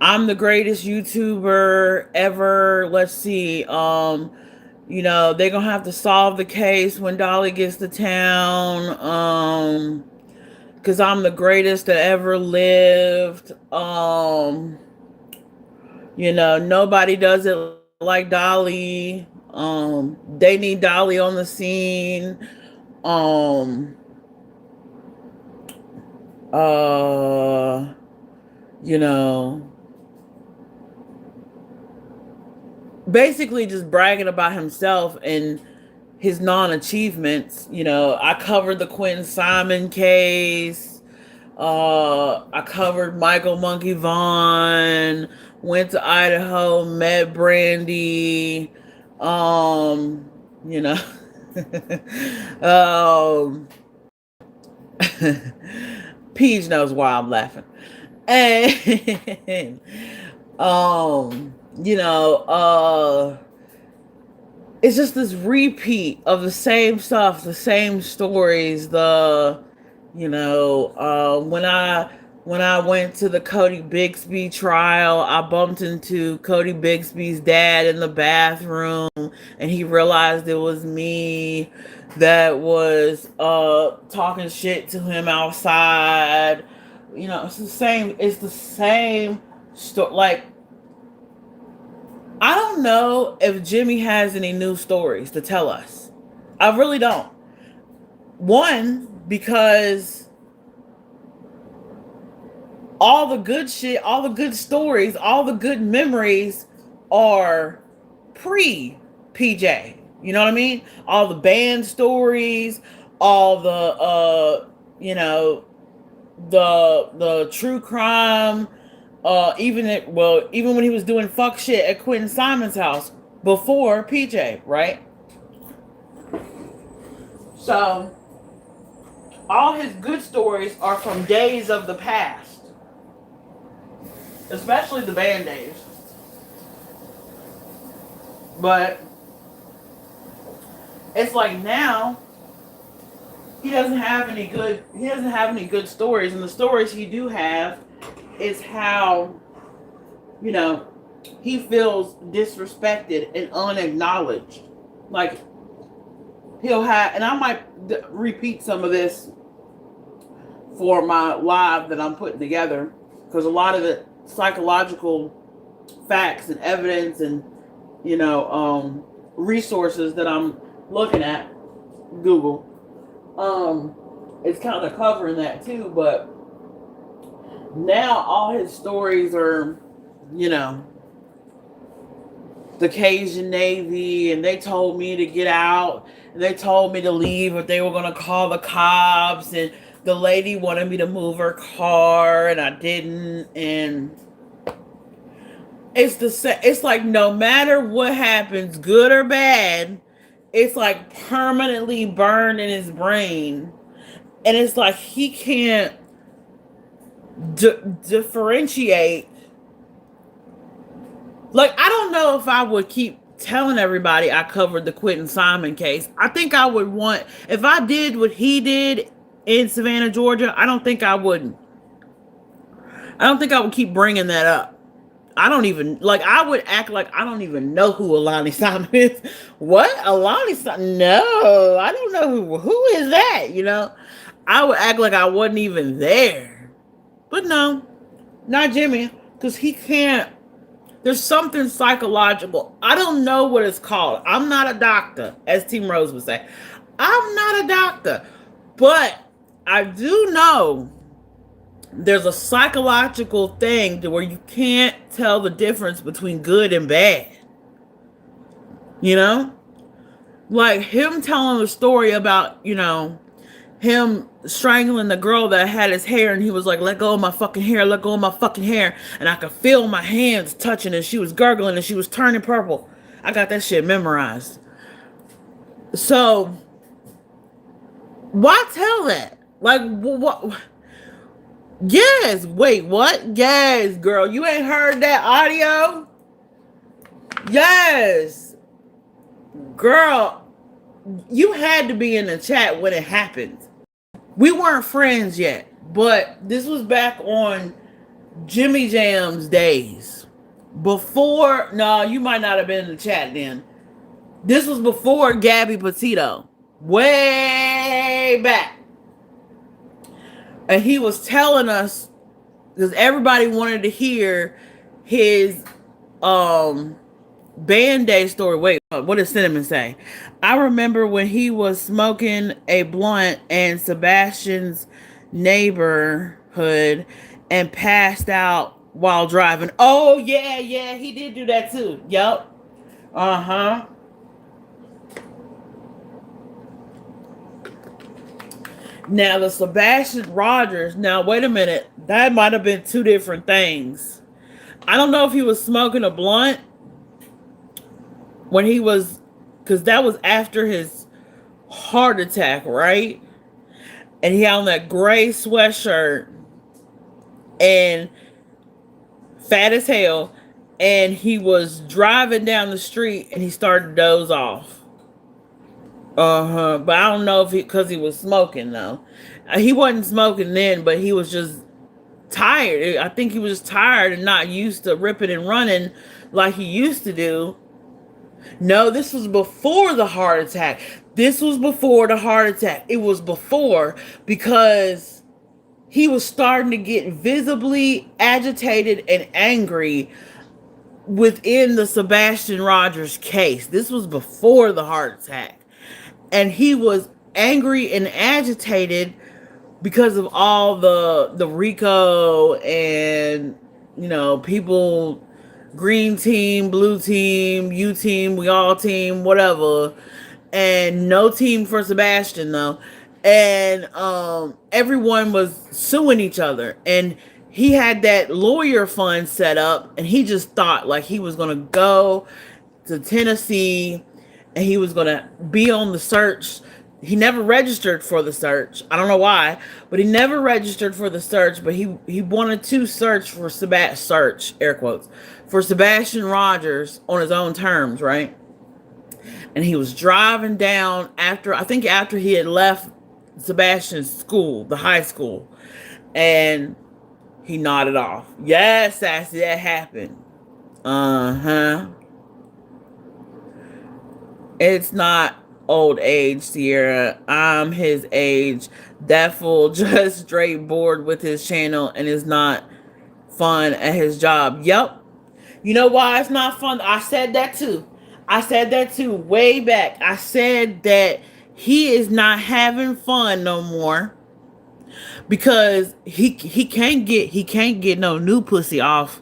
I'm the greatest YouTuber ever. Let's see. You know, they're gonna have to solve the case when Dolly gets to town. Because I'm the greatest that ever lived. You know, nobody does it like Dolly. They need Dolly on the scene. You know, basically just bragging about himself and his non-achievements. You know, I covered the Quentin Simon case. I covered Michael Monkey Vaughn, went to Idaho, met Brandy, you know, Peach knows why I'm laughing. And, you know, it's just this repeat of the same stuff, the same stories, you know, when I went to the Cody Bixby trial, I bumped into Cody Bixby's dad in the bathroom, and he realized it was me that was talking shit to him outside. You know, it's the same. It's the same story. Like, I don't know if Jimmy has any new stories to tell us. I really don't. One, because all the good shit, all the good stories, all the good memories are pre-PJ. You know what I mean? All the band stories, all the you know, the true crime, even when he was doing fuck shit at Quentin Simon's house before PJ, right? So all his good stories are from days of the past, especially the band days. But it's like now he doesn't have any good stories, and the stories he do have is how, you know, he feels disrespected and unacknowledged. Like, he'll have, and I might repeat some of this for my live that I'm putting together, because a lot of the psychological facts and evidence and, you know, resources that I'm looking at, Google, it's kind of covering that too. But Now all his stories are, you know, the Cajun Navy, and they told me to get out, and they told me to leave, but they were gonna call the cops, and the lady wanted me to move her car, and I didn't, and it's like no matter what happens, good or bad, it's like permanently burned in his brain, and it's like he can't differentiate. Like, I don't know if I would keep telling everybody I covered the Quentin Simon case. I think I would want, if I did what he did in Savannah, Georgia, I don't think I would keep bringing that up. I don't even, like, I would act like I don't even know who Alani Simon is. What? Alani Simon? No, I don't know who is that, you know? I would act like I wasn't even there. But no, not Jimmy, because he can't. There's something psychological. I don't know what it's called. I'm not a doctor, as Team Rose would say. I'm not a doctor. But I do know there's a psychological thing to where you can't tell the difference between good and bad. You know? Like him telling the story about, you know, him strangling the girl that had his hair, and he was like, let go of my fucking hair, let go of my fucking hair. And I could feel my hands touching, and she was gurgling, and she was turning purple. I got that shit memorized. So, why tell that? Like, what? Yes, wait, what? Yes, girl, you ain't heard that audio? Yes. Girl, you had to be in the chat when it happened. We weren't friends yet, but this was back on Jimmy Jam's days. Before, no, you might not have been in the chat then. This was before Gabby Petito. Way back. And he was telling us, because everybody wanted to hear his Band-Aid story. Wait, what did Cinnamon say? I remember when he was smoking a blunt in Sebastian's neighborhood and passed out while driving. Oh, yeah, he did do that too. Yup. Uh-huh. Now, the Sebastian Rogers, now, wait a minute. That might have been two different things. I don't know if he was smoking a blunt when he was, because that was after his heart attack, right? And he had on that gray sweatshirt and fat as hell, and he was driving down the street and he started to doze off. But I don't know if because he was smoking though. He wasn't smoking then, but he was just tired. I think he was just tired and not used to ripping and running like he used to do. No, this was before the heart attack. This was before the heart attack. It was before, because he was starting to get visibly agitated and angry within the Sebastian Rogers case. This was before the heart attack. And he was angry and agitated because of all the RICO and, you know, people, green team, blue team, U team, we all team, whatever. And no team for Sebastian though. And everyone was suing each other. And he had that lawyer fund set up, and he just thought like he was gonna go to Tennessee and he was gonna be on the search. He never registered for the search. I don't know why, but he never registered for the search. But he wanted to search for air quotes, for Sebastian Rogers on his own terms, right? And he was driving down after he had left Sebastian's school, the high school, and he nodded off. Yes, Sassy, that happened. Uh-huh. It's not old age, Sierra. I'm his age. That fool just straight bored with his channel and is not fun at his job. Yep. You know why it's not fun? I said that too. Way back. I said that he is not having fun no more because he can't get no new pussy off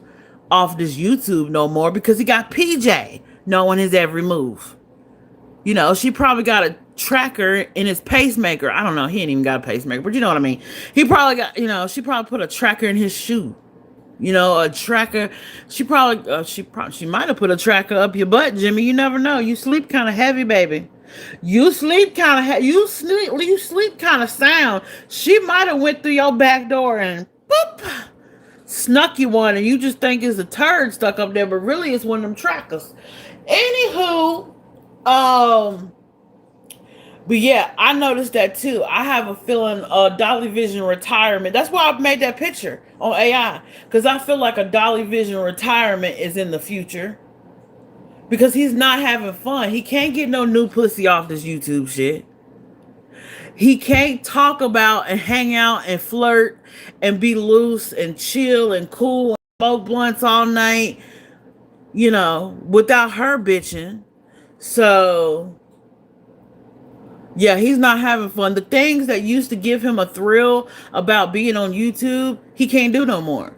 this YouTube no more because he got PJ knowing his every move. She probably got a tracker in his pacemaker. I don't know. He ain't even got a pacemaker, but you know what I mean. He probably got, she probably put a tracker in his shoe. A tracker. She might have put a tracker up your butt, Jimmy. You never know. You sleep kind of heavy, baby. You sleep kind of you sleep kind of sound. She might have went through your back door and boop, snuck you one, and you just think it's a turd stuck up there, but really it's one of them trackers. Anywho, but yeah, I noticed that too. I have a feeling Dolly Vision retirement. That's why I made that picture on AI, because I feel like a Dolly Vision retirement is in the future. Because he's not having fun. He can't get no new pussy off this YouTube shit. He can't talk about and hang out and flirt and be loose and chill and cool and smoke blunts all night, without her bitching. So, yeah, he's not having fun. The things that used to give him a thrill about being on YouTube, he can't do no more.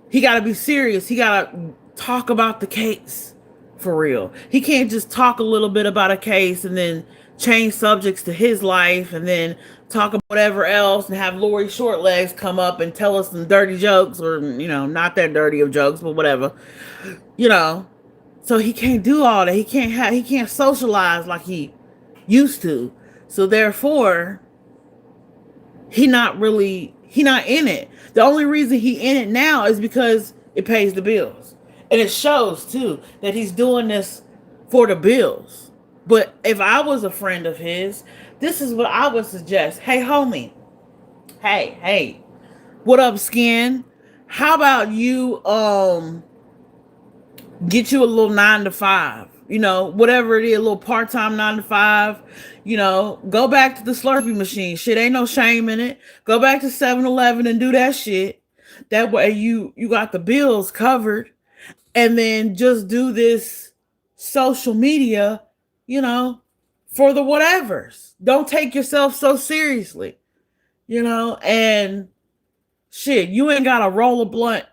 He got to be serious. He got to talk about the case. For real. He can't just talk a little bit about a case and then change subjects to his life and then talk about whatever else and have Lori Shortlegs come up and tell us some dirty jokes or, not that dirty of jokes, but whatever. So he can't do all that. He can't socialize like he used to. So therefore, he not in it. The only reason he in it now is because it pays the bills. And it shows, too, that he's doing this for the bills. But if I was a friend of his, this is what I would suggest. Hey, homie. Hey. What up, skin? How about you get you a little 9 to 5? Whatever it is, a little part-time 9 to 5. Go back to the Slurpee machine. Shit, ain't no shame in it. Go back to 7-Eleven and do that shit. That way you got the bills covered. And then just do this social media, for the whatevers. Don't take yourself so seriously, and shit, you ain't got to roll a blunt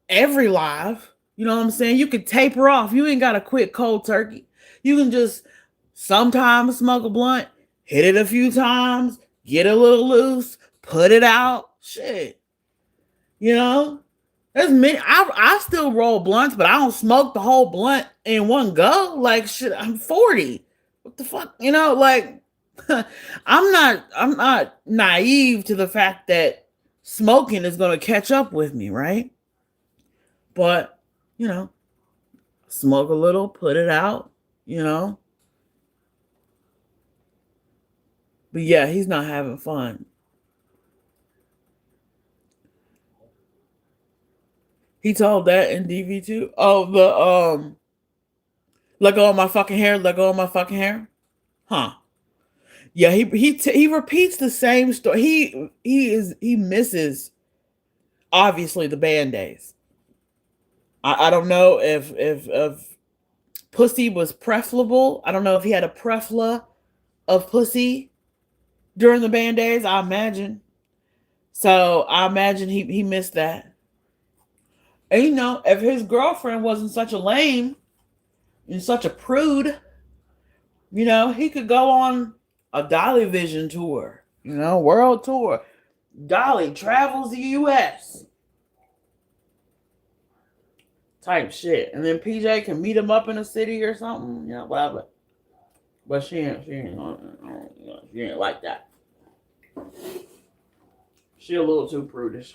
every live. You know what I'm saying? You can taper off. You ain't got to quit cold turkey. You can just sometimes smoke a blunt, hit it a few times, get a little loose, put it out. Shit. There's many. I still roll blunts, but I don't smoke the whole blunt in one go. Like shit, I'm 40. What the fuck? I'm not naive to the fact that smoking is gonna catch up with me, right? But, smoke a little, put it out, But yeah, he's not having fun. He told that in DV too. Oh, the let go of my fucking hair, let go of my fucking hair. Huh. Yeah, he repeats the same story. He misses obviously the band days. I don't know if pussy was preferable. I don't know if he had a prefla of pussy during the band days, I imagine. So I imagine he missed that. And if his girlfriend wasn't such a lame and such a prude, he could go on a Dolly Vision tour, world tour. Dolly travels the U.S. type shit. And then PJ can meet him up in a city or something, whatever. But she ain't like that. She a little too prudish.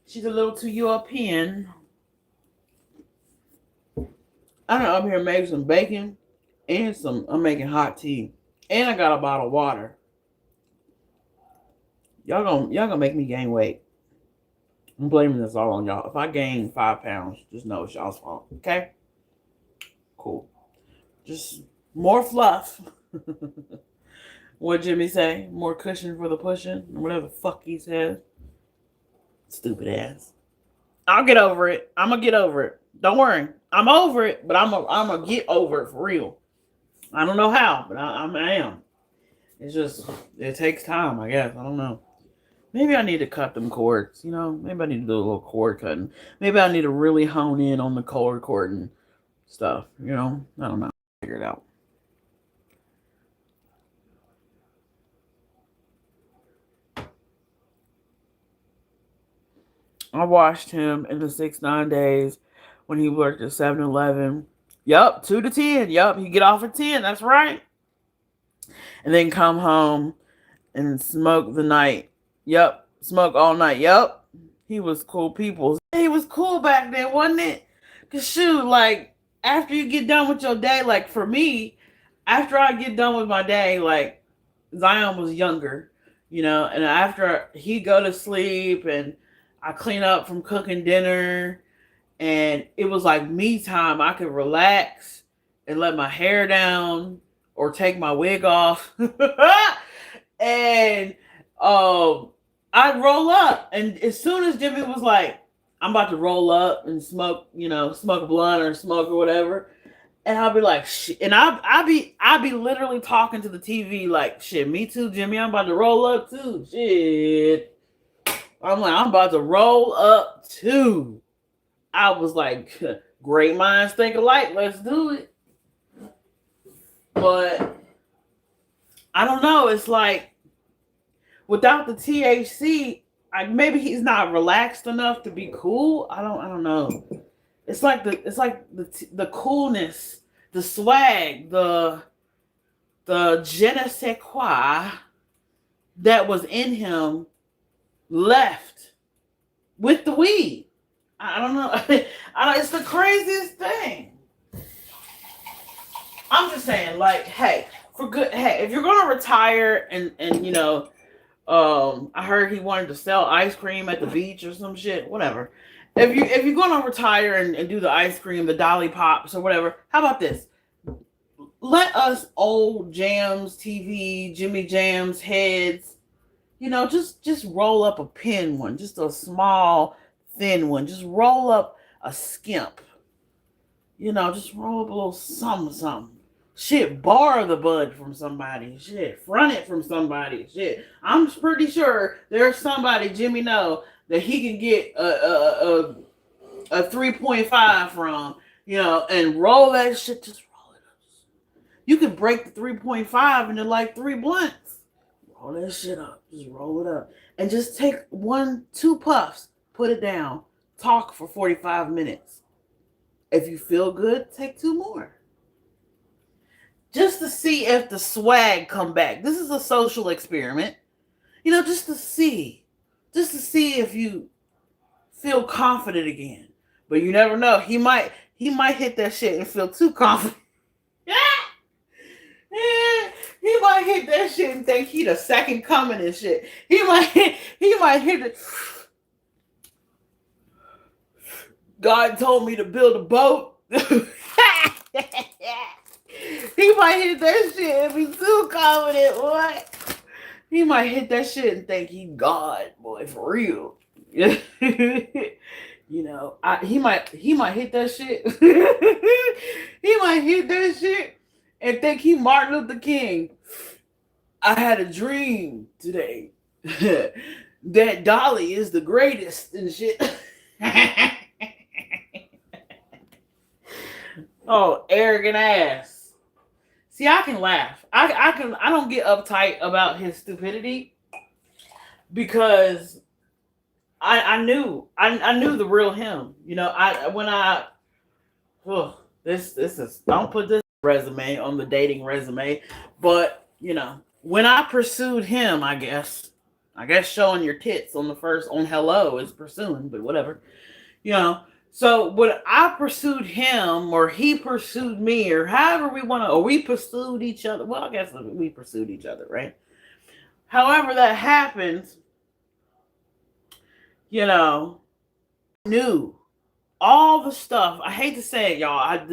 She's a little too European. I know I'm here making some bacon and I'm making hot tea. And I got a bottle of water. Y'all gonna make me gain weight. I'm blaming this all on y'all. If I gain 5 pounds, just know it's y'all's fault. Okay? Cool. Just more fluff. What Jimmy say? More cushion for the pushing? Or whatever the fuck he said. Stupid ass. I'll get over it. I'm gonna get over it. Don't worry. I'm over it, but I'm gonna get over it for real. I don't know how, but I am. It's just, it takes time, I guess. I don't know. Maybe I need to cut them cords, you know? Maybe I need to do a little cord cutting. Maybe I need to really hone in on the cord cording stuff, you know? I don't know. Figure it out. I watched him in the 6 9 days when he worked at 7-Eleven. Yup, 2 to 10. Yup, he get off at 10. That's right. And then come home and smoke the night. Yup, smoke all night. Yup, he was cool people. He was cool back then, wasn't it? Cause shoot, like after you get done with your day, like for me, after I get done with my day, like Zion was younger, you know, and after he go to sleep and I clean up from cooking dinner and it was like me time. I could relax and let my hair down or take my wig off. And I'd roll up. And as soon as Jimmy was like, I'm about to roll up and smoke, you know, smoke a blunt or smoke or whatever. And I'll be like, shit. And I'll be literally talking to the TV like, shit, me too, Jimmy. I'm about to roll up too. Shit. I'm like, I'm about to roll up too. I was like, great minds think alike. Let's do it. But I don't know. It's like without the THC, maybe he's not relaxed enough to be cool. I don't know. It's like the coolness, the swag, the je ne sais quoi that was in him left with the weed. I don't know. It's the craziest thing. I'm just saying, like, hey, if you're gonna retire and you know, I heard he wanted to sell ice cream at the beach or some shit, whatever. If you're gonna retire and do the ice cream, the Dolly Pops or whatever, how about this? Let us old Jams TV, Jimmy Jams heads, you know, just roll up a pin one, just a small thin one. Just roll up a skimp. You know, just roll up a little something. Shit, borrow the bud from somebody. Shit, front it from somebody. Shit, I'm pretty sure there's somebody Jimmy know that he can get a 3.5 from, you know, and roll that shit. Just roll it up. You could break the 3.5 into like 3 blunts. Roll that shit up. Just roll it up. And just take 1-2 puffs. Put it down. Talk for 45 minutes. If you feel good, take 2 more. Just to see if the swag come back. This is a social experiment. You know, just to see. Just to see if you feel confident again. But you never know. He might hit that shit and feel too confident. He might hit that shit and think he the second coming and shit. He might hit it. God told me to build a boat. He might hit that shit and be too confident, boy. He might hit that shit and think he God, boy, for real. You know, he might hit that shit. He might hit that shit and think he Martin Luther King. I had a dream today that Dolly is the greatest and shit. Oh, arrogant ass. See, I can laugh. I don't get uptight about his stupidity because I knew the real him. You know, this is, don't put this resume on the dating resume, but you know, when I pursued him, I guess showing your tits on hello is pursuing, but whatever. You know, so when I pursued him or he pursued me or however we want to, or we pursued each other. Well, I guess we pursued each other, right? However that happens, you know, I knew all the stuff. I hate to say it, y'all.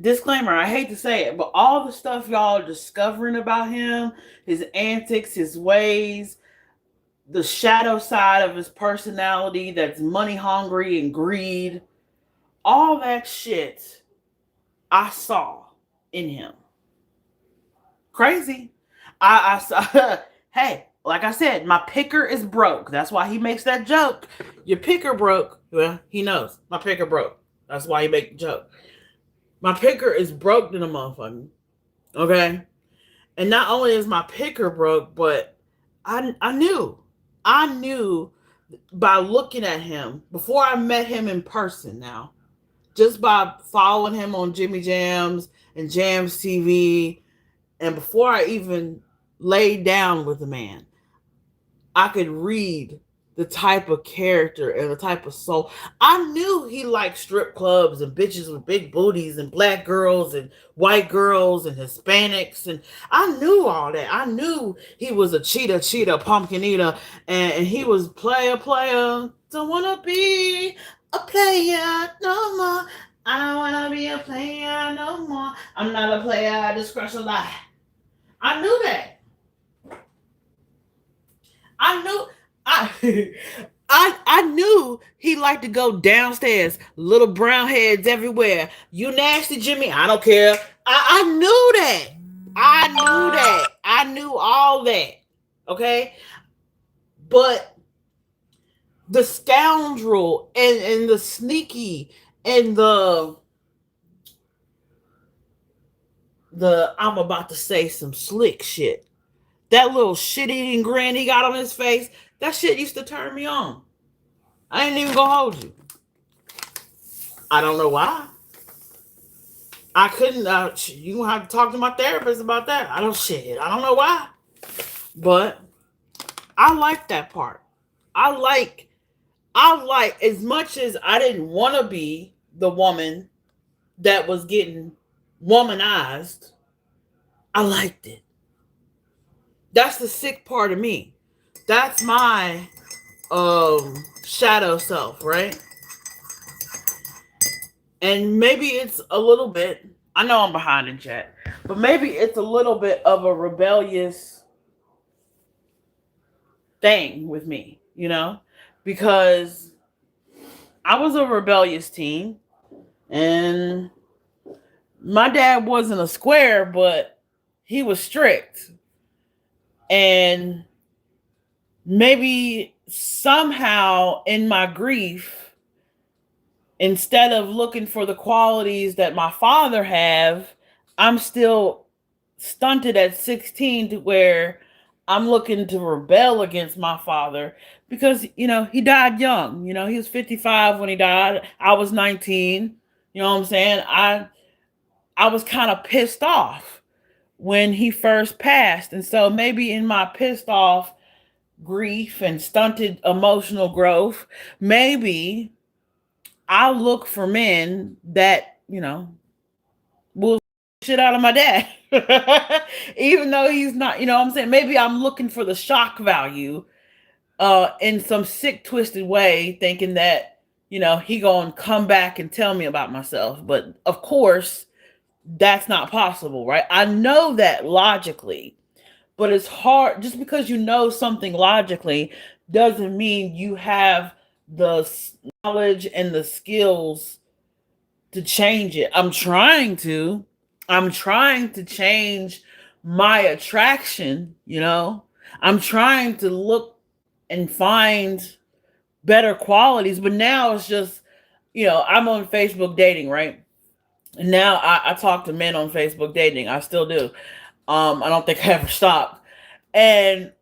Disclaimer, I hate to say it, but all the stuff y'all are discovering about him, his antics, his ways, the shadow side of his personality that's money hungry and greed, all that shit I saw in him. Crazy. I saw, hey, like I said, my picker is broke. That's why he makes that joke. Your picker broke. Well, he knows my picker broke. That's why he make the joke. My picker is broke than a motherfucker. Okay, and not only is my picker broke, but I knew by looking at him before I met him in person. Now, just by following him on Jimmy Jams and Jams TV, and before I even laid down with the man, I could read the type of character and the type of soul. I knew he liked strip clubs and bitches with big booties and black girls and white girls and Hispanics. And I knew all that. I knew he was a cheetah, pumpkin eater. And he was player. Don't want to be a player no more. I don't want to be a player no more. I'm not a player. I just crush a lie. I knew that. I knew I I knew he liked to go downstairs, little brown heads everywhere. You nasty Jimmy, I don't care. I knew that. I knew that. I knew all that. Okay? But the scoundrel and the sneaky and the I'm about to say some slick shit. That little shit eating grin he got on his face, that shit used to turn me on. I ain't even gonna hold you. I don't know why. I couldn't. You gonna have to talk to my therapist about that. I don't know why. But I like that part. I like as much as I didn't want to be the woman that was getting womanized. I liked it. That's the sick part of me. That's my shadow self, right? And maybe it's a little bit, I know I'm behind in chat, but maybe it's a little bit of a rebellious thing with me, because I was a rebellious teen and my dad wasn't a square, but he was strict. And maybe somehow in my grief, instead of looking for the qualities that my father have, I'm still stunted at 16 to where I'm looking to rebel against my father because, he died young. He was 55 when he died. I was 19. You know what I'm saying? I was kind of pissed off when he first passed. And so maybe in my pissed off grief and stunted emotional growth, maybe I'll look for men that, will shit out of my dad. Even though he's not, what I'm saying? Maybe I'm looking for the shock value in some sick, twisted way, thinking that, he gonna come back and tell me about myself. But of course, that's not possible, right? I know that logically, but it's hard. Just because you know something logically doesn't mean you have the knowledge and the skills to change it. I'm trying to change my attraction, I'm trying to look and find better qualities, but now it's just, I'm on Facebook dating, right? And now I talk to men on Facebook dating. I still do. I don't think I ever stopped. And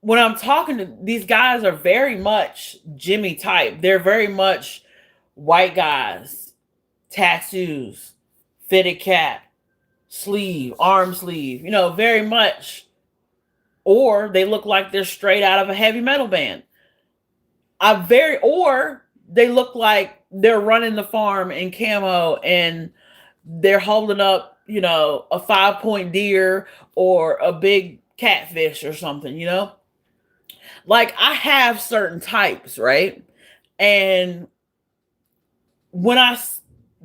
when I'm talking to these guys are very much Jimmy type. They're very much white guys, tattoos, fitted cap, sleeve, arm sleeve, very much. Or they look like they're straight out of a heavy metal band. Or they look like they're running the farm in camo and they're holding up, a 5-point deer or a big catfish or something, Like I have certain types, right? And when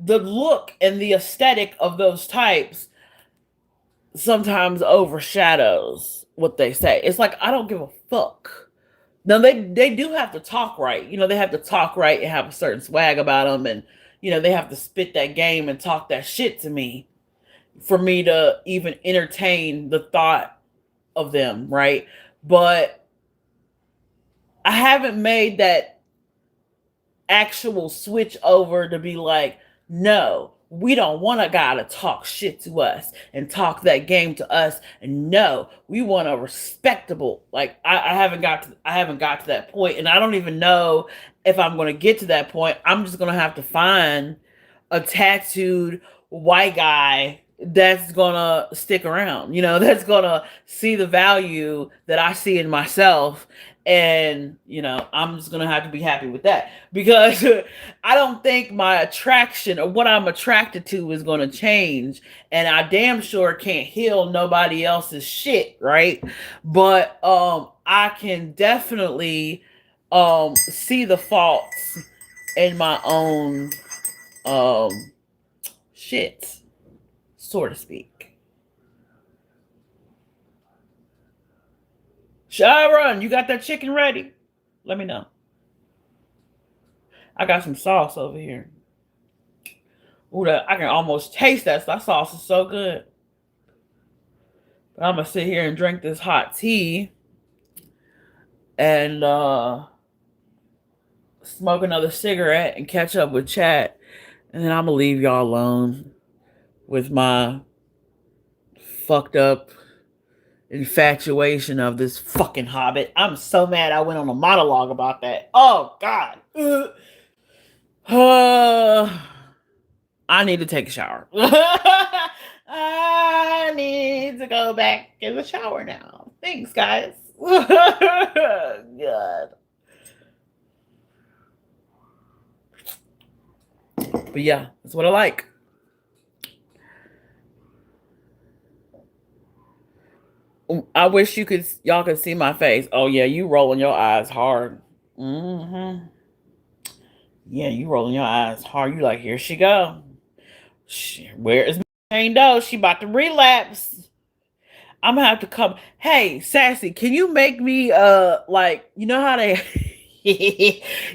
the look and the aesthetic of those types sometimes overshadows what they say. It's like, I don't give a fuck. Now they do have to talk right. They have to talk right and have a certain swag about them. And, they have to spit that game and talk that shit to me for me to even entertain the thought of them, right? But I haven't made that actual switch over to be like, no, we don't want a guy to talk shit to us and talk that game to us. And no, we want a respectable. Like I haven't got to that point, and I don't even know if I'm going to get to that point. I'm just going to have to find a tattooed white guy that's gonna stick around, that's gonna see the value that I see in myself. And I'm just gonna have to be happy with that, because I don't think my attraction or what I'm attracted to is gonna change, and I damn sure can't heal nobody else's shit, right? But I can definitely see the faults in my own um shit, so to speak. Sharon, you got that chicken ready? Let me know. I got some sauce over here. Ooh, I can almost taste that. That sauce is so good. But I'm gonna sit here and drink this hot tea and smoke another cigarette and catch up with chat. And then I'm gonna leave y'all alone with my fucked up infatuation of this fucking hobbit. I'm so mad I went on a monologue about that. Oh God. I need to take a shower. I need to go back in the shower now. Thanks, guys. God. But yeah, that's what I like. I wish y'all could see my face. Oh yeah, you rolling your eyes hard. Mm-hmm. Yeah, you rolling your eyes hard. You like, here she go. Where is Jane Doe? She about to relapse. I'm gonna have to come. Hey, Sassy, can you make me like, you know how they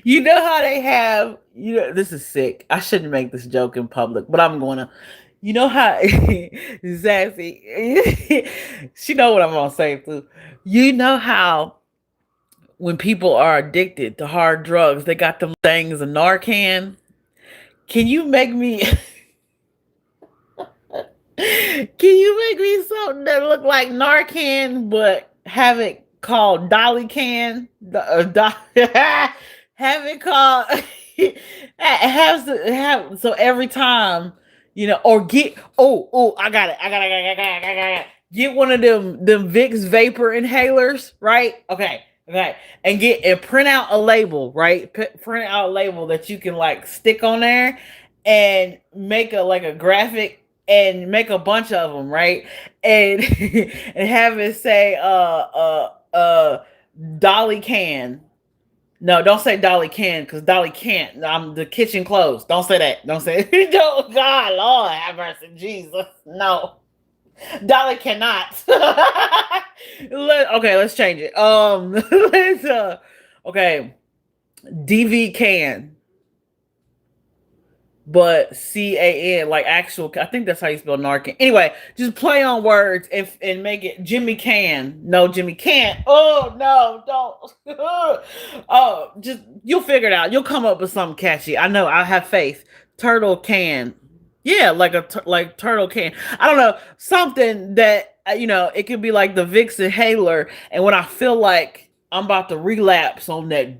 you know how they have, this is sick. I shouldn't make this joke in public, but I'm gonna. You know how Sassy, she know what I'm gonna say too. You know how when people are addicted to hard drugs, they got them things of Narcan. Can you make me can you make me something that look like Narcan but have it called Dolly Can? Have it called have so every time, or get I got it. I got it. Get one of them Vicks vapor inhalers, right? Okay. And print out a label, right? Print out a label that you can like stick on there and make a graphic and make a bunch of them, right? And and have it say Dolly Can. No, don't say Dolly Can, because Dolly can't. I'm the kitchen closed. Don't say that. Don't say it. Oh God, Lord have mercy, Jesus. No. Dolly cannot. Okay, let's change it. Okay. DV can. But CAN, like actual, I think that's how you spell Narcan. Anyway, just play on words and make it Jimmy Can. No, Jimmy can't. Oh no, don't. Oh, just you'll figure it out. You'll come up with something catchy. I know. I have faith. Turtle can. Yeah, like turtle can. I don't know, something that it could be like the Vicks inhaler. And when I feel like I'm about to relapse on that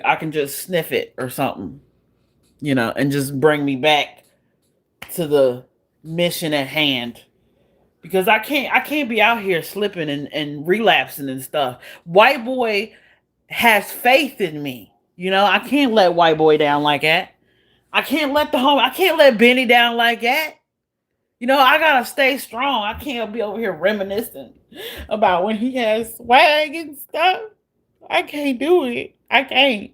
I can just sniff it or something, and just bring me back to the mission at hand. Because I can't be out here slipping and relapsing and stuff. White boy has faith in me. I can't let white boy down like that. I can't let Benny down like that. I gotta stay strong. I can't be over here reminiscing about when he has swag and stuff. I can't do it. I can't.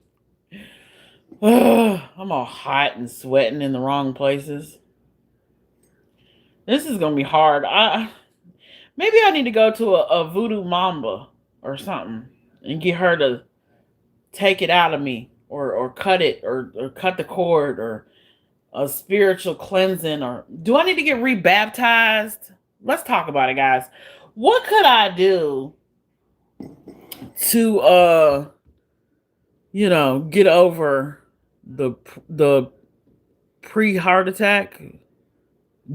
I'm all hot and sweating in the wrong places. This is gonna be hard. Maybe I need to go to a voodoo mamba or something and get her to take it out of me, or cut it, or cut the cord, or a spiritual cleansing. Or do I need to get rebaptized? Let's talk about it, guys. What could I do to get over the pre-heart attack?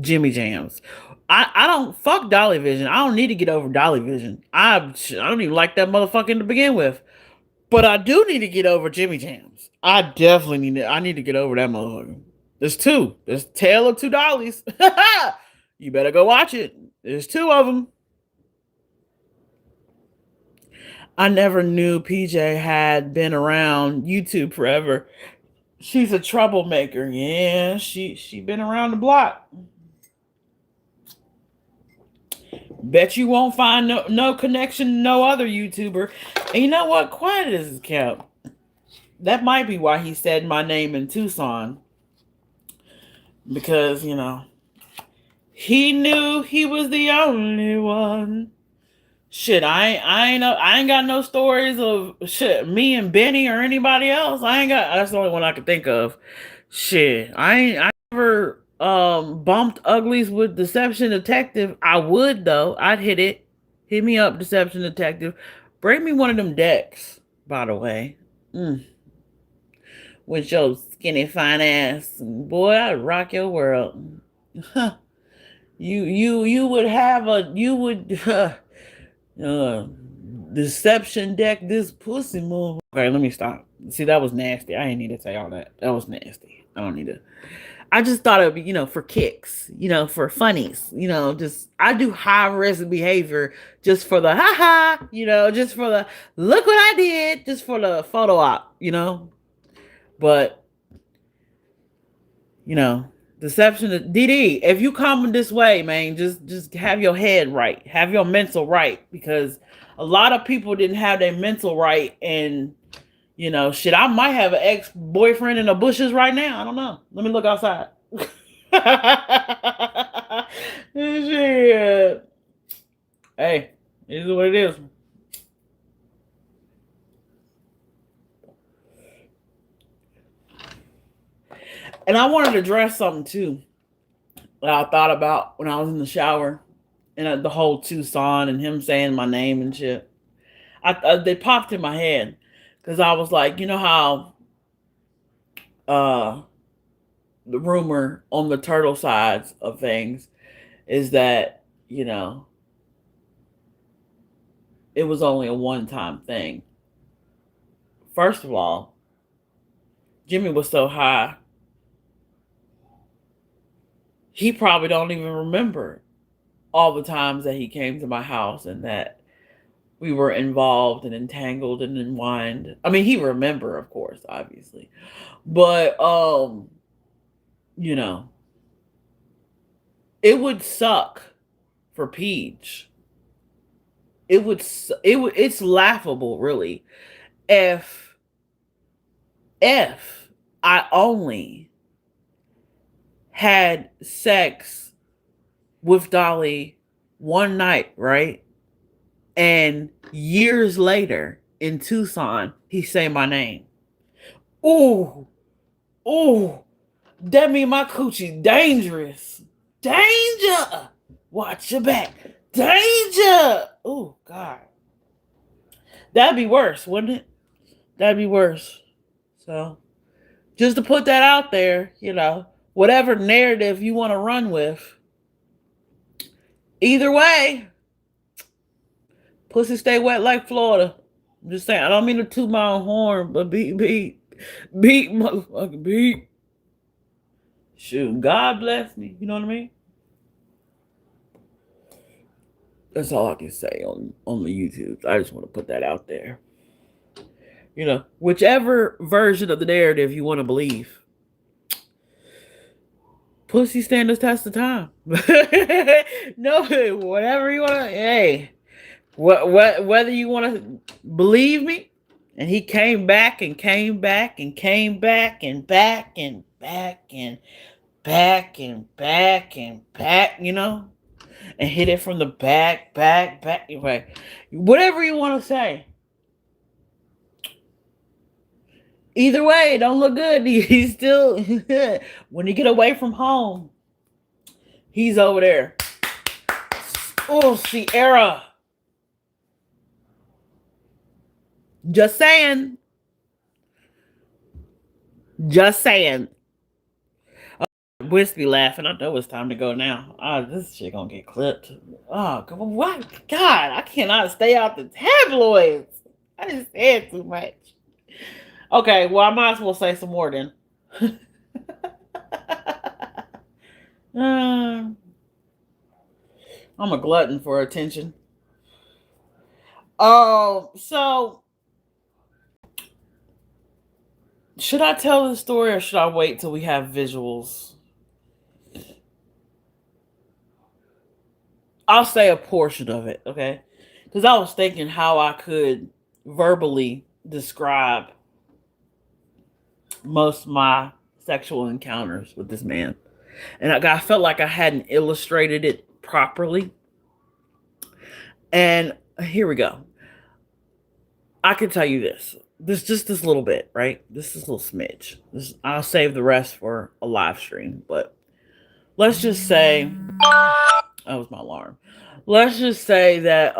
Jimmy Jams. I don't fuck Dolly Vision. I don't need to get over Dolly Vision. I don't even like that motherfucker to begin with. But I do need to get over Jimmy Jams. I definitely need to. I need to get over that motherfucker. There's two. There's Tale of Two Dollies. You better go watch it. There's two of them. I never knew PJ had been around YouTube forever. She's a troublemaker. Yeah, she been around the block. Bet you won't find no connection to no other YouTuber. And you know what? Quiet as is kept. That might be why he said my name in Tucson. Because, he knew he was the only one. Shit, I ain't got no stories of shit, me and Benny or anybody else. That's the only one I could think of. Shit, I never bumped uglies with Deception Detective. I would though. I'd hit it. Hit me up, Deception Detective. Bring me one of them decks, by the way. With your skinny fine ass. Boy, I'd rock your world. You would deception deck this pussy move. Okay, let me stop. See, that was nasty. I didn't need to say all that. That was nasty. I don't need to. I just thought it would be, for kicks, for funnies, I do high risk behavior just for the haha, just for the look what I did, just for the photo op, But, deception, DD, if you come this way, man, just have your head right, have your mental right, because a lot of people didn't have their mental right, and shit, I might have an ex-boyfriend in the bushes right now. I don't know. Let me look outside. Shit. Hey, it is what it is. And I wanted to address something too that I thought about when I was in the shower, and the whole Tucson and him saying my name and shit. They popped in my head because I was like, how the rumor on the turtle sides of things is that it was only a one-time thing. First of all, Jimmy was so high, he probably don't even remember all the times that he came to my house and that we were involved and entangled and entwined. I mean, he remember, of course, obviously. But, it would suck for Peach. It's laughable, really, if I only had sex with Dolly one night, right? And years later in Tucson, he say my name. Ooh, that mean my coochie dangerous. Danger! Watch your back. Danger! Oh, God. That'd be worse, wouldn't it? That'd be worse. So, just to put that out there, whatever narrative you want to run with, either way, pussy stay wet like Florida. I'm just saying, I don't mean to toot my own horn, but beat, motherfucking beat. Shoot, God bless me. You know what I mean? That's all I can say on the YouTube. I just want to put that out there. Whichever version of the narrative you want to believe. Pussy stand the test of time. No, whatever you want to. Hey, whether you want to believe me, and he came back and came back and came back and back and back and back and back and back, and hit it from the back, right? Whatever you want to say. Either way, it don't look good. He's still, when you get away from home, he's over there. Oh, Sierra. Just saying. Just saying. Wispy laughing. I know it's time to go now. This shit gonna get clipped. Oh, what? God, I cannot stay out the tabloids. I just said too much. Okay, well, I might as well say some more then. I'm a glutton for attention. So should I tell the story or should I wait till we have visuals? I'll say a portion of it, okay? Because I was thinking how I could verbally describe most of my sexual encounters with this man. And I felt like I hadn't illustrated it properly. And here we go. I can tell you this. Just this little bit, right? This is a little smidge. I'll save the rest for a live stream. But let's just say that was my alarm. Let's just say that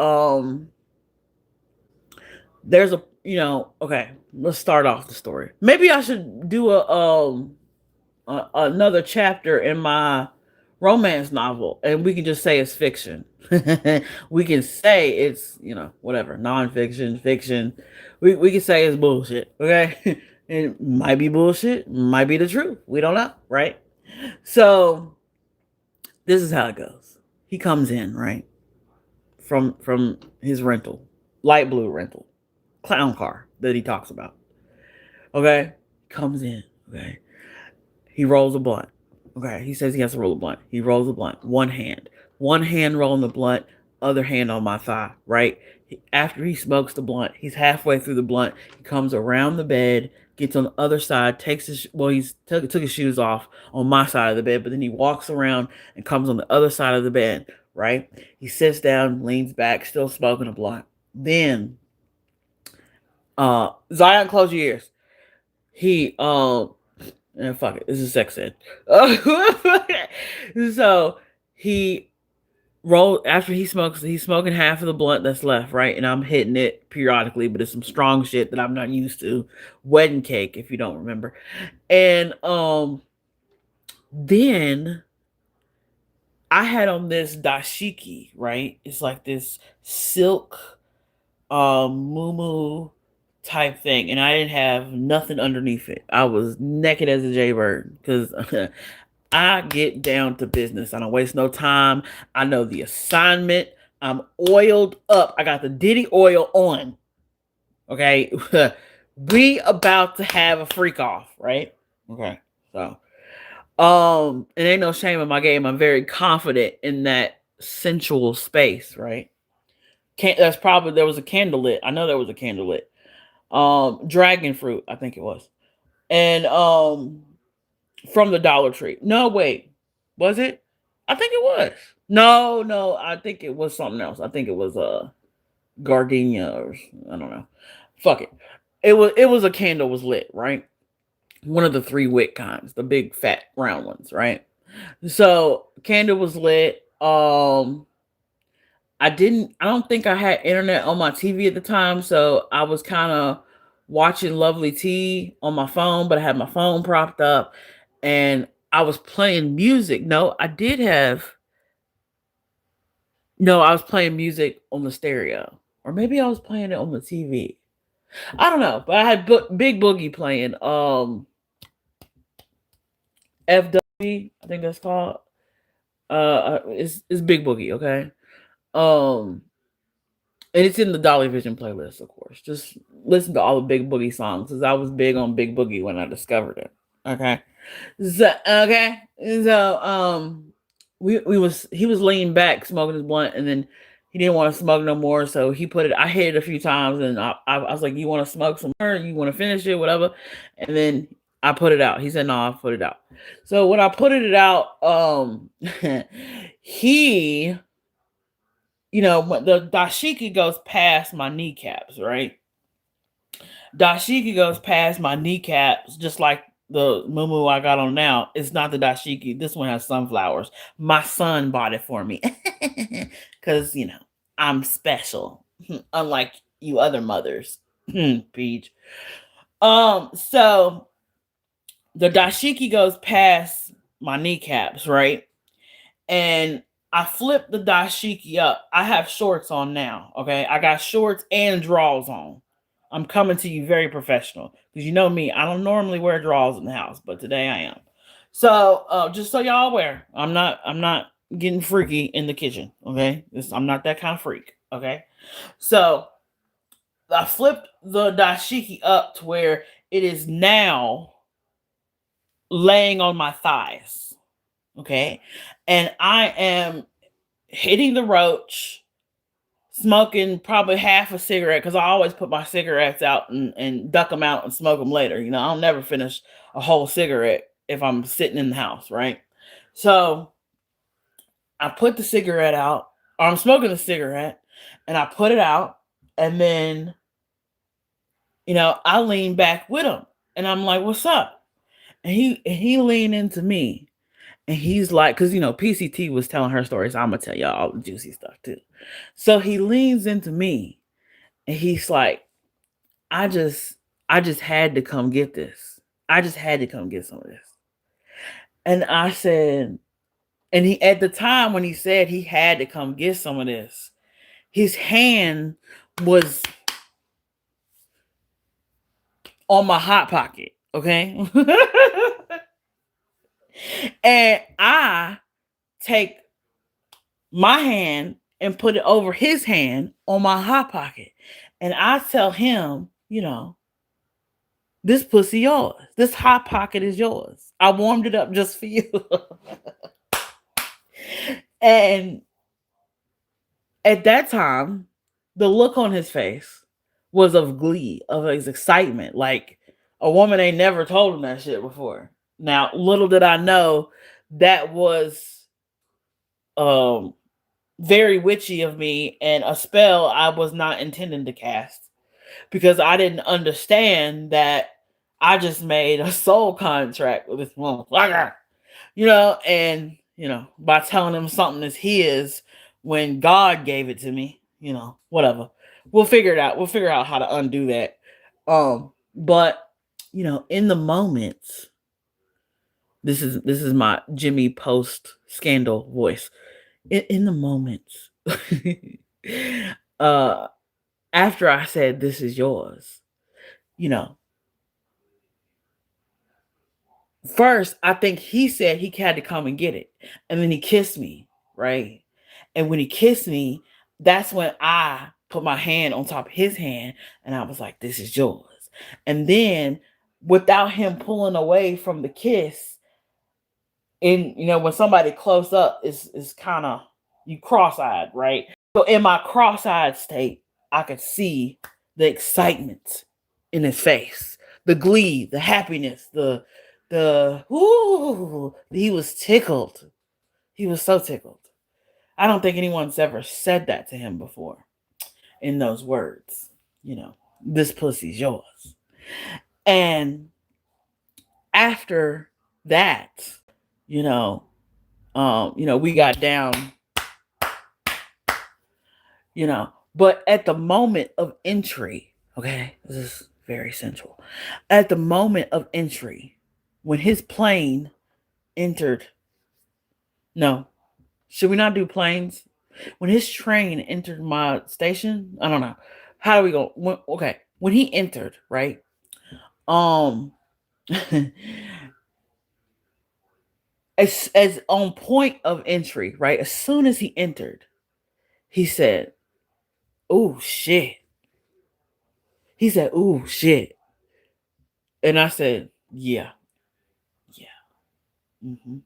there's a okay, let's start off the story. Maybe I should do another chapter in my romance novel and we can just say it's fiction. We can say it's whatever, nonfiction, fiction. We can say it's bullshit, okay? It might be bullshit, might be the truth, we don't know, right? So this is how it goes. He comes in, right, from his rental, light blue rental clown car that he talks about. Okay, comes in. Okay, he rolls a blunt. Okay, he says he has to roll a blunt. He rolls a blunt. One hand rolling the blunt, other hand on my thigh. Right. After he smokes the blunt, he's halfway through the blunt. He comes around the bed, gets on the other side, takes his he's took his shoes off on my side of the bed, but then he walks around and comes on the other side of the bed. Right. He sits down, leans back, still smoking a blunt. Then Zion, close your ears. He and fuck it, this is sex ed. So he rolled after he's smoking half of the blunt that's left, right? And I'm hitting it periodically, but it's some strong shit that I'm not used to. Wedding cake, if you don't remember. And then I had on this dashiki, right? It's like this silk muumuu type thing, and I didn't have nothing underneath it. I was naked as a jaybird because I get down to business. I don't waste no time. I know the assignment. I'm oiled up. I got the Diddy oil on. Okay, we about to have a freak off, right? Okay, so it ain't no shame in my game. I'm very confident in that sensual space, right? That's probably there was a candle lit. I know there was a candle lit. Dragon fruit, I think it was. And from the Dollar Tree. No, wait. Was it? I think it was. No, I think it was something else. I think it was gardenia or I don't know. Fuck it. It was a candle was lit, right? One of the 3 wick kinds, the big fat round ones, right? So candle was lit. I don't think I had internet on my TV at the time, so I was kind of watching Lovely Tea on my phone, but I had my phone propped up and I was playing music. I was playing music on the stereo, or maybe I was playing it on the TV. I don't know, but I had Big Boogie playing. FW, I think that's called. It's Big Boogie, okay? And it's in the Dolly Vision playlist, of course. Just listen to all the Big Boogie songs, because I was big on Big Boogie when I discovered it. Okay. So he was leaning back smoking his blunt, and then he didn't want to smoke no more, so he put it. I hit it a few times, and I was like, "You want to smoke some more? You want to finish it, whatever?" And then I put it out. He said, "No, I'll put it out." So when I put it out, he, when the dashiki goes past my kneecaps, right? Dashiki goes past my kneecaps, just like the muumuu I got on now. It's not the dashiki. This one has sunflowers. My son bought it for me. Because, I'm special. Unlike you other mothers. Peach. So the dashiki goes past my kneecaps, right? And I flip the dashiki up. I have shorts on now, okay? I got shorts and drawers on. I'm coming to you very professional because you know me. I don't normally wear drawers in the house, but today I am. So just so y'all aware, I'm not getting freaky in the kitchen, okay? I'm not that kind of freak, okay? So I flipped the dashiki up to where it is now laying on my thighs, okay? And I am hitting the roach, smoking probably half a cigarette because I always put my cigarettes out and duck them out and smoke them later. I'll never finish a whole cigarette if I'm sitting in the house, right? So I put the cigarette out, or I'm smoking the cigarette, and I put it out, and then, I lean back with him, and I'm like, "What's up?" And he leaned into me, and he's like, because PCT was telling her stories. So I'm gonna tell y'all all the juicy stuff too. So he leans into me, and he's like, I just had to come get this. I just had to come get some of this. And I said, and he, at the time when he said he had to come get some of this, his hand was on my hot pocket, okay? And I take my hand and put it over his hand on my hot pocket. And I tell him, this pussy yours. This hot pocket is yours. I warmed it up just for you. And at that time, the look on his face was of glee, of his excitement. Like a woman ain't never told him that shit before. Now, little did I know that was um very witchy of me and a spell I was not intending to cast because I didn't understand that I just made a soul contract with this motherfucker, and by telling him something is his when God gave it to me, whatever. We'll figure it out. We'll figure out how to undo that. But in the moments, this is my Jimmy Post scandal voice. In the moments, uh, after I said this is yours, you know, first I think he said he had to come and get it, and then he kissed me, right? And when he kissed me, that's when I put my hand on top of his hand, and I was like, "This is yours." And then, without him pulling away from the kiss, and when somebody close up is kind of you cross-eyed, right? So in my cross-eyed state, I could see the excitement in his face, the glee, the happiness, the ooh, he was tickled. He was so tickled. I don't think anyone's ever said that to him before in those words. This pussy's yours. And after that, we got down, but at the moment of entry, okay, this is very central. At the moment of entry, when his plane entered, no, should we not do planes? When his train entered my station, I don't know. How do we go? Okay, when he entered, right? as on point of entry, right? As soon as he entered, he said, "Oh shit." He said, "Oh shit." And I said, "Yeah, yeah." Mm-hmm.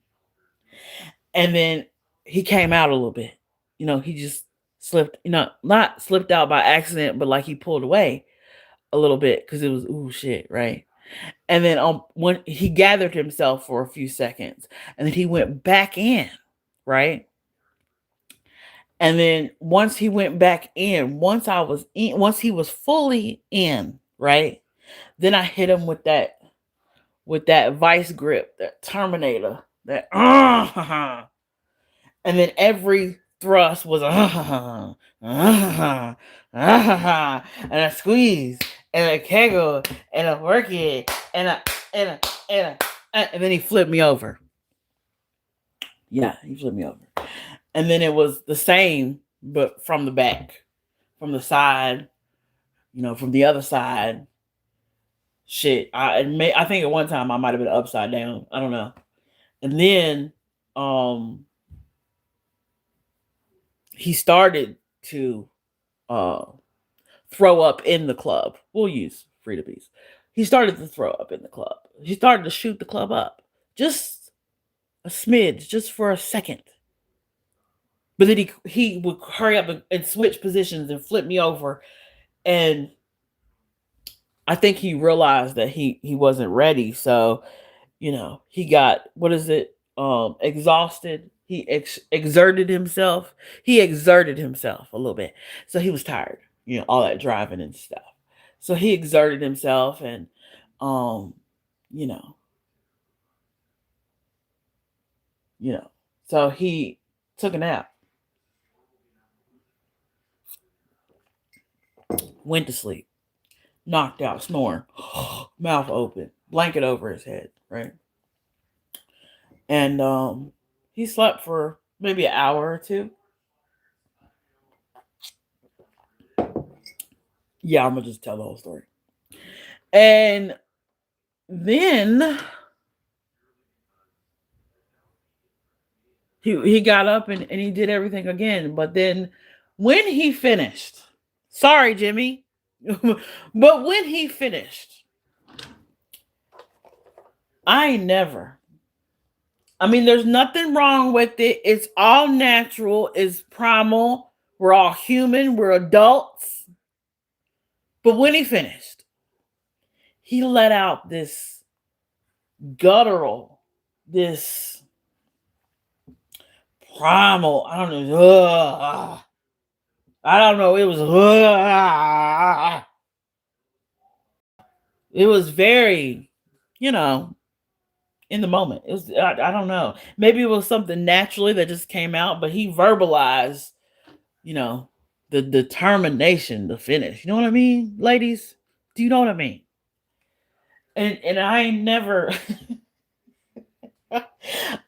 And then he came out a little bit. He just slipped, not slipped out by accident, but like he pulled away a little bit because it was, ooh, shit, right? And then when he gathered himself for a few seconds, and then he went back in, right? And then once he went back in, once he was fully in, right? Then I hit him with that vice grip, that Terminator, that and then every thrust was and a squeeze and a kegel and a work it and then he flipped me over. Yeah, he flipped me over. And then it was the same, but from the back, from the side, from the other side. Shit, I think at one time I might have been upside down. I don't know. And then he started to throw up in the club. We'll use Free to Beast. He started to throw up in the club. He started to shoot the club up. Just a smidge, just for a second. But then he would hurry up and switch positions and flip me over. And I think he realized that he wasn't ready. So, he got, what is it? Exhausted. He exerted himself. He exerted himself a little bit. So he was tired, all that driving and stuff. So he exerted himself and, so he took a nap. Went to sleep. Knocked out, snoring, mouth open, blanket over his head, right? And he slept for maybe an hour or two. Yeah, I'm gonna just tell the whole story. And then he got up and he did everything again. But then when he finished, sorry, Jimmy, but when he finished, there's nothing wrong with it. It's all natural. It's primal. We're all human. We're adults. But when he finished, he let out this guttural, this primal, I don't know. It was, it was very, in the moment. It was, I don't know. Maybe it was something naturally that just came out, but he verbalized, the determination to finish. You know what I mean, ladies? Do you know what I mean? And I ain't never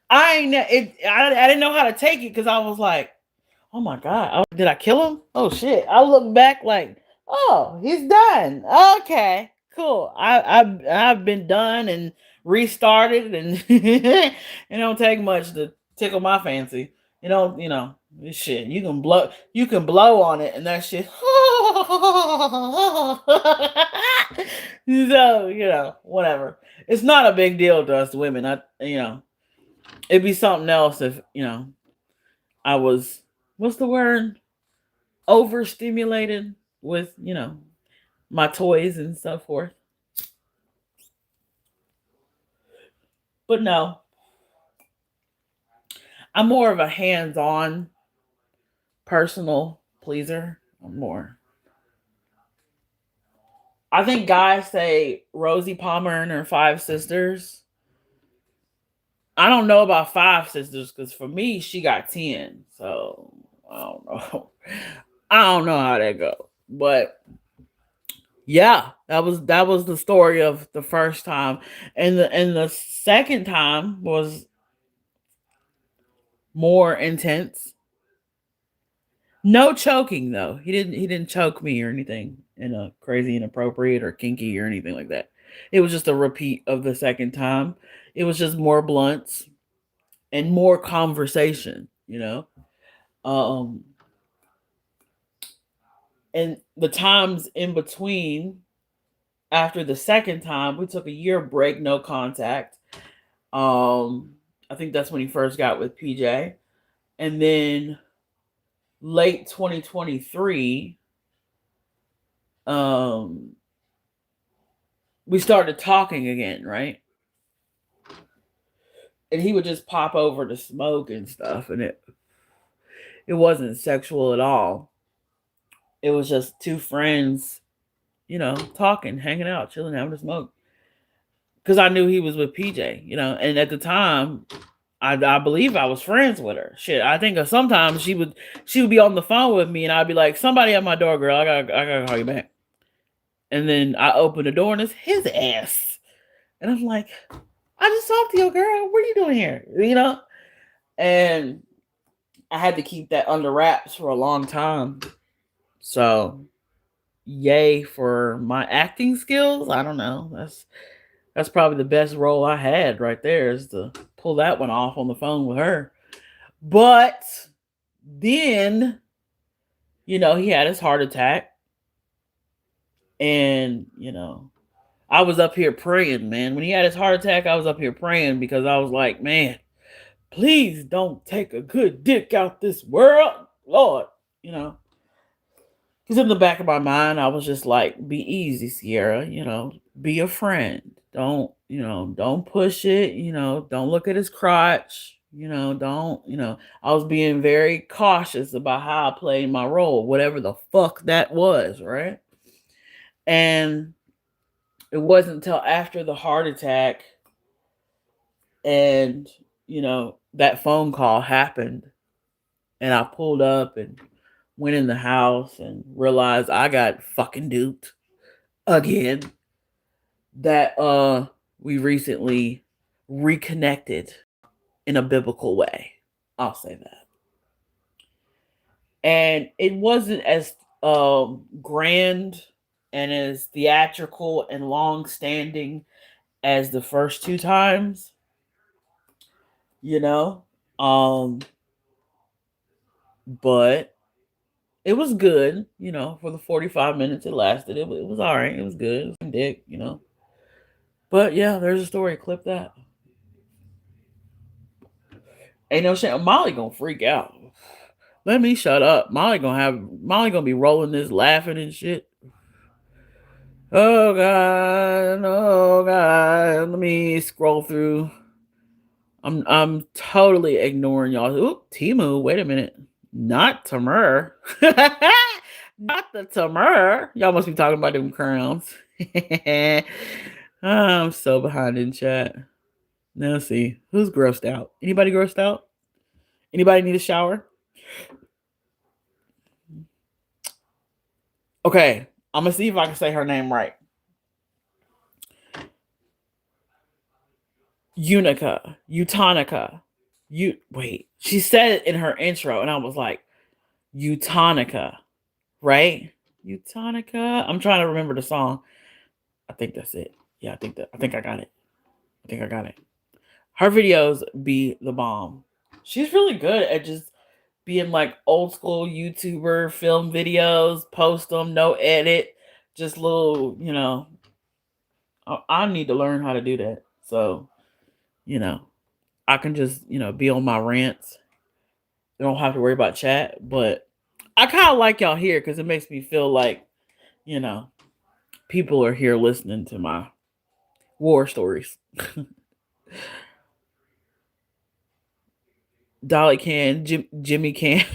I didn't know how to take it because I was like, oh my God, did I kill him? Oh shit. I look back like, oh, he's done. Okay, cool. I've been done and restarted and it don't take much to tickle my fancy. Shit. You can blow on it and that shit. So, whatever. It's not a big deal to us women. It'd be something else if, I was, what's the word? Overstimulated with, my toys and so forth. But no, I'm more of a hands-on personal pleaser. I think guys say Rosie Palmer and her 5 sisters. I don't know about 5 sisters because for me, she got 10. So I don't know. I don't know how that goes. But yeah, that was the story of the first time. And the second time was more intense. No choking though. He didn't choke me or anything in a crazy inappropriate or kinky or anything like that. It was just a repeat of the second time. It was just more blunts and more conversation, and the times in between after the second time, we took a year break, no contact. I think that's when he first got with PJ. And then late 2023, we started talking again, right? And he would just pop over to smoke and stuff, and it wasn't sexual at all. It was just 2 friends, talking, hanging out, chilling, having a smoke. Because I knew he was with PJ, and at the time, I believe I was friends with her. Shit, I think sometimes she would be on the phone with me, and I'd be like, "Somebody at my door, girl. I gotta call you back." And then I open the door, and it's his ass, and I'm like, "I just talked to your girl. What are you doing here?" And I had to keep that under wraps for a long time. So, yay for my acting skills. I don't know. That's probably the best role I had right there, is to pull that one off on the phone with her. But then, he had his heart attack. And, I was up here praying, man. When he had his heart attack, I was up here praying because I was like, man, please don't take a good dick out this world. Lord, you know. Because in the back of my mind, I was just like, be easy, Sierra, be a friend. Don't push it, don't look at his crotch, don't, I was being very cautious about how I played my role, whatever the fuck that was, right? And it wasn't until after the heart attack and, that phone call happened, and I pulled up and went in the house and realized I got fucking duped again, that we recently reconnected in a biblical way. I'll say that. And it wasn't as grand and as theatrical and long standing as the first two times, you know. But it was good, for the 45 minutes it lasted. It was all right. It was good. It was dick, But yeah, there's a story. Clip that. Ain't no shit. Molly gonna freak out. Let me shut up. Molly gonna be rolling this, laughing and shit. Oh god, oh god. Let me scroll through. I'm totally ignoring y'all. Ooh, Timu, wait a minute. Not Tamur. Not the Tamur. Y'all must be talking about them crowns. I'm so behind in chat. Now let's see. Who's grossed out? Anybody grossed out? Anybody need a shower? Okay, I'm gonna see if I can say her name right. Utonica. Wait. She said it in her intro, and I was like, Utonica, right? Utonica. I'm trying to remember the song. I think that's it. Yeah, I think I got it. Her videos be the bomb. She's really good at just being like old school YouTuber, film videos, post them, no edit, just little, I need to learn how to do that. So, I can just, be on my rants. I don't have to worry about chat, but I kind of like y'all here because it makes me feel like, people are here listening to my war stories. Dolly can, Jimmy can.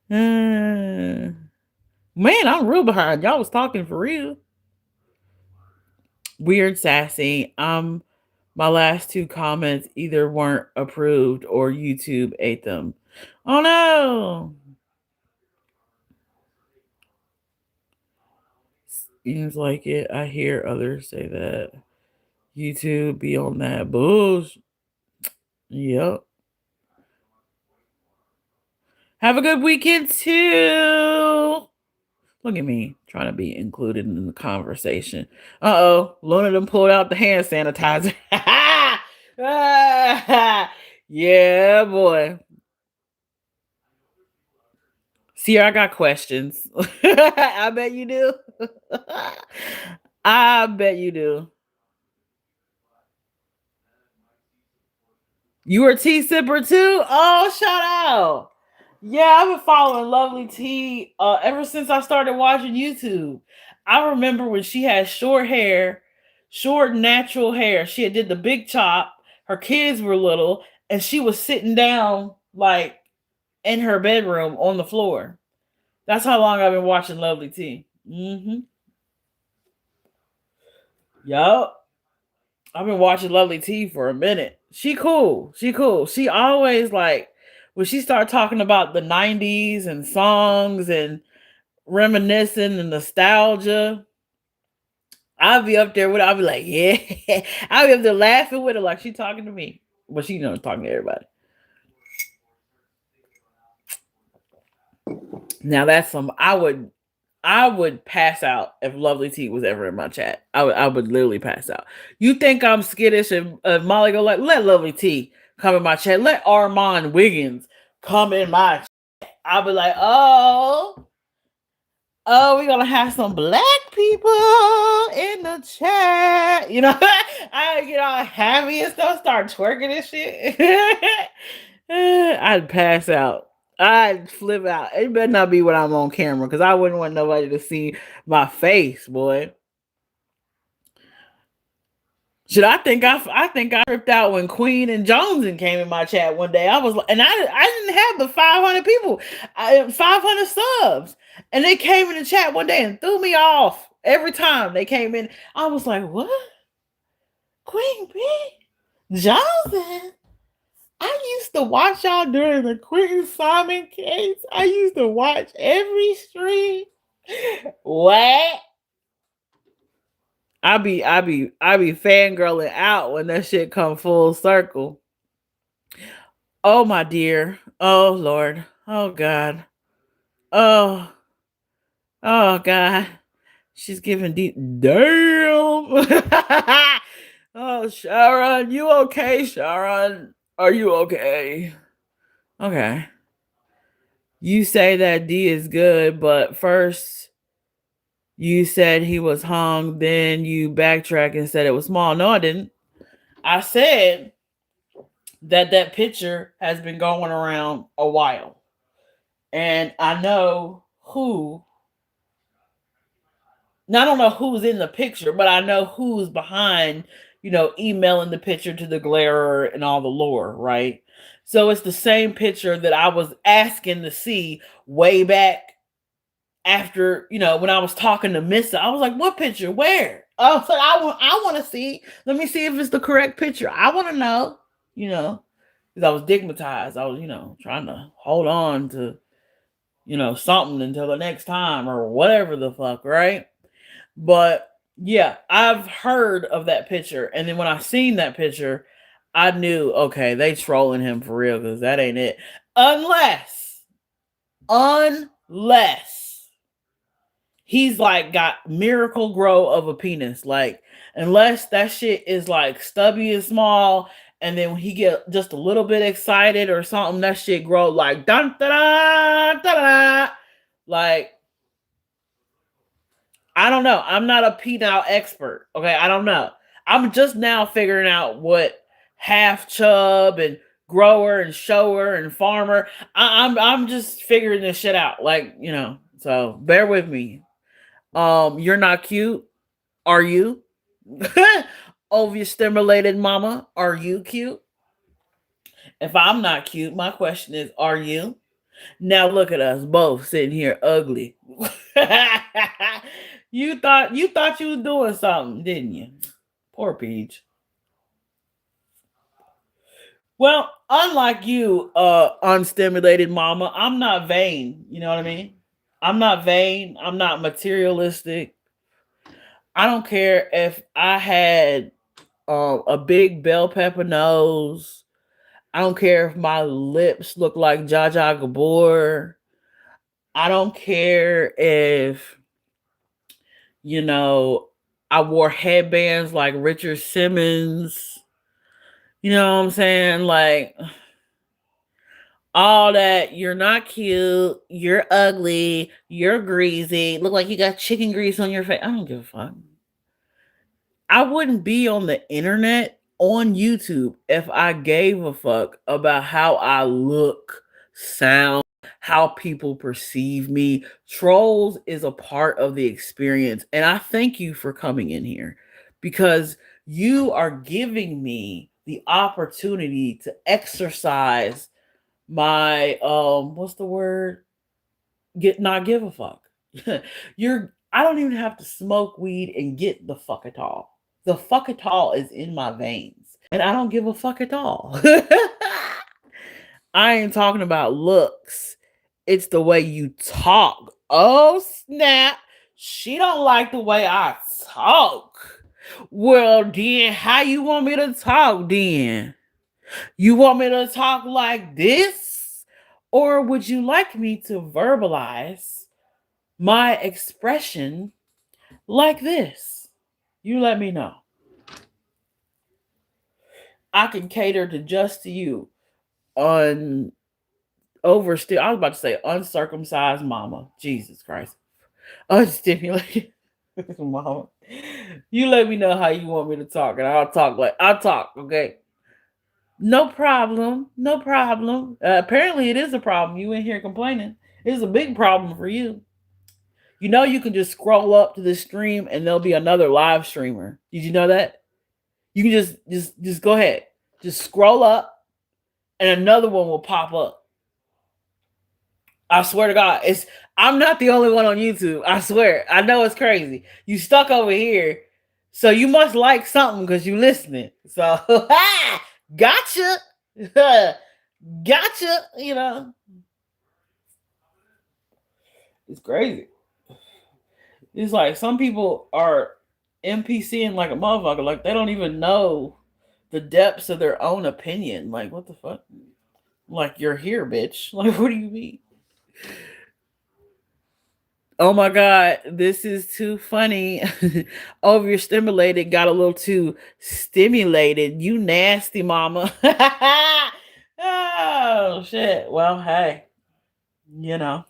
Man, I'm real behind. Y'all was talking for real. Weird sassy. My last two comments either weren't approved or YouTube ate them. Oh no. Seems like it. I hear others say that. YouTube be on that bullshit. Yep. Have a good weekend too. Look at me trying to be included in the conversation. Uh-oh. Luna done pulled out the hand sanitizer. Yeah, boy. Sierra, I got questions. I bet you do. I bet you do. You were tea sipper too? Oh, shout out. Yeah, I've been following Lovely T ever since I started watching YouTube. I remember when she had short hair, short natural hair. She had did the big chop. Her kids were little, and she was sitting down like in her bedroom on the floor. That's how long I've been watching Lovely T. Mm-hmm. Yup. I've been watching Lovely T for a minute. She cool. She cool. She always like when she start talking about the 90s and songs and reminiscing and nostalgia. I'll be up there with her. I'll be like, yeah. I'll be up there laughing with her like she talking to me. But she talking to everybody. Now that's some I would pass out if Lovely T was ever in my chat. I would literally pass out. You think I'm skittish and Molly go like, let Lovely T come in my chat. Let Armand Wiggins come in my chat. I'll be like, oh, we're gonna have some black people in the chat. I get all happy and stuff, start twerking and shit. I'd pass out. I'd flip out. It better not be when I'm on camera because I wouldn't want nobody to see my face, boy. Should I think I tripped out when Queen and Joneson came in my chat one day. I was like, and I didn't have the 500 people, 500 subs, and they came in the chat one day and threw me off every time they came in. I was like, what? Queen B Johnson? I used to watch y'all during the Queen Simon case. I used to watch every stream. What? I be fangirling out when that shit come full circle. Oh my dear. Oh Lord. Oh God. Oh. Oh God. She's giving deep. Damn. Oh, Sharon, you okay, Sharon? Are you okay? Okay. You say that D is good, but first you said he was hung, then you backtrack and said it was small. No, I didn't. I said that picture has been going around a while. And I know who, I don't know who's in the picture, but I know who's behind, emailing the picture to the glarer and all the lore, right? So it's the same picture that I was asking to see way back after, when I was talking to Missa. I was like, what picture? Where? I was like, I want to see. Let me see if it's the correct picture. I want to know, because I was stigmatized. I was, trying to hold on to, something until the next time or whatever the fuck, right? But yeah, I've heard of that picture. And then when I seen that picture, I knew, okay, they trolling him for real because that ain't it. Unless he's like got miracle grow of a penis. Like, unless that shit is like stubby and small, and then when he get just a little bit excited or something, that shit grow like dun da da da da. Like, I don't know. I'm not a penile expert. Okay, I don't know. I'm just now figuring out what half chub and grower and shower and farmer. I'm just figuring this shit out. Like, so bear with me. You're not cute. Are you? Overstimulated mama. Are you cute? If I'm not cute, my question is, are you? Now look at us both sitting here ugly. you thought you was doing something, didn't you? Poor Peach. Well, unlike you, unstimulated mama, I'm not vain. You know what I mean? I'm not vain. I'm not materialistic. I don't care if I had a big bell pepper nose. I don't care if my lips look like Jaja Gabor. I don't care if, you know, I wore headbands like Richard Simmons. You know what I'm saying? Like, all that, you're not cute, you're ugly, you're greasy, look like you got chicken grease on your face. I don't give a fuck. I wouldn't be on the internet on YouTube if I gave a fuck about how I look, sound, how people perceive me. Trolls is a part of the experience. And I thank you for coming in here because you are giving me the opportunity to exercise my what's the word? Get not give a fuck. I don't even have to smoke weed and get the fuck at all. The fuck at all is in my veins. And I don't give a fuck at all. I ain't talking about looks. It's the way you talk. Oh snap. She don't like the way I talk. Well then, how you want me to talk then? You want me to talk like this? Or would you like me to verbalize my expression like this? You let me know. I can cater to just to you on overstill. I was about to say uncircumcised mama. Jesus Christ. Unstimulated mama. You let me know how you want me to talk, and I'll talk, okay? No problem. No problem. Apparently it is a problem. You in here complaining. It's a big problem for you. You know you can just scroll up to the stream and there'll be another live streamer. Did you know that? You can just go ahead. Just scroll up and another one will pop up. I swear to God, I'm not the only one on YouTube. I swear. I know it's crazy. You stuck over here, so you must like something because you listening. So gotcha. Gotcha. You know. It's crazy. It's like some people are NPCing like a motherfucker. Like they don't even know the depths of their own opinion. Like, what the fuck? Like, you're here, bitch. Like, what do you mean? Oh my God, this is too funny. Overstimulated, got a little too stimulated. You nasty mama. Oh shit. Well, hey, you know.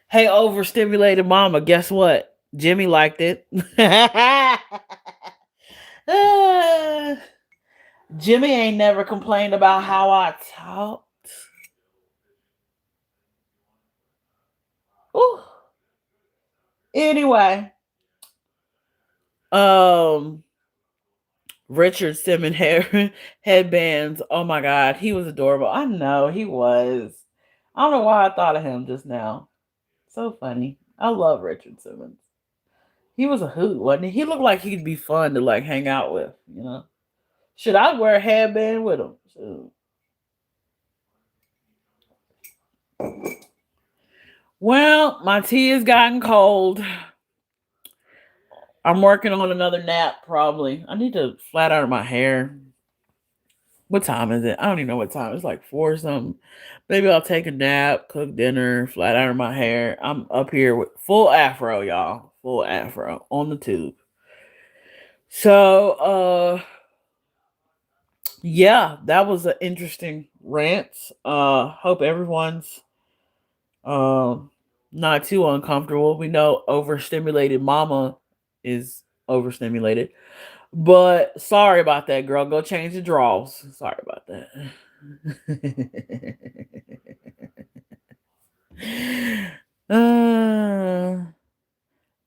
Hey, overstimulated mama, guess what? Jimmy liked it. Jimmy ain't never complained about how I talked. Ooh. Anyway, um, Richard Simmons headbands. Oh my God, he was adorable. I know he was. I don't know why I thought of him just now. So funny. I love Richard Simmons. He was a hoot, wasn't he? He looked like he'd be fun to like hang out with. You know, should I wear a headband with him? Shoot. Well, my tea has gotten cold. I'm working on another nap probably. I need to flat iron my hair. What time is it? I don't even know what time. It's like 4 or something. Maybe I'll take a nap, cook dinner, flat iron my hair. I'm up here with full afro, y'all. Full afro on the tube. So yeah, that was an interesting rant. Hope everyone's not too uncomfortable. We know overstimulated mama is overstimulated. But sorry about that, girl. Go change the drawers. Sorry about that.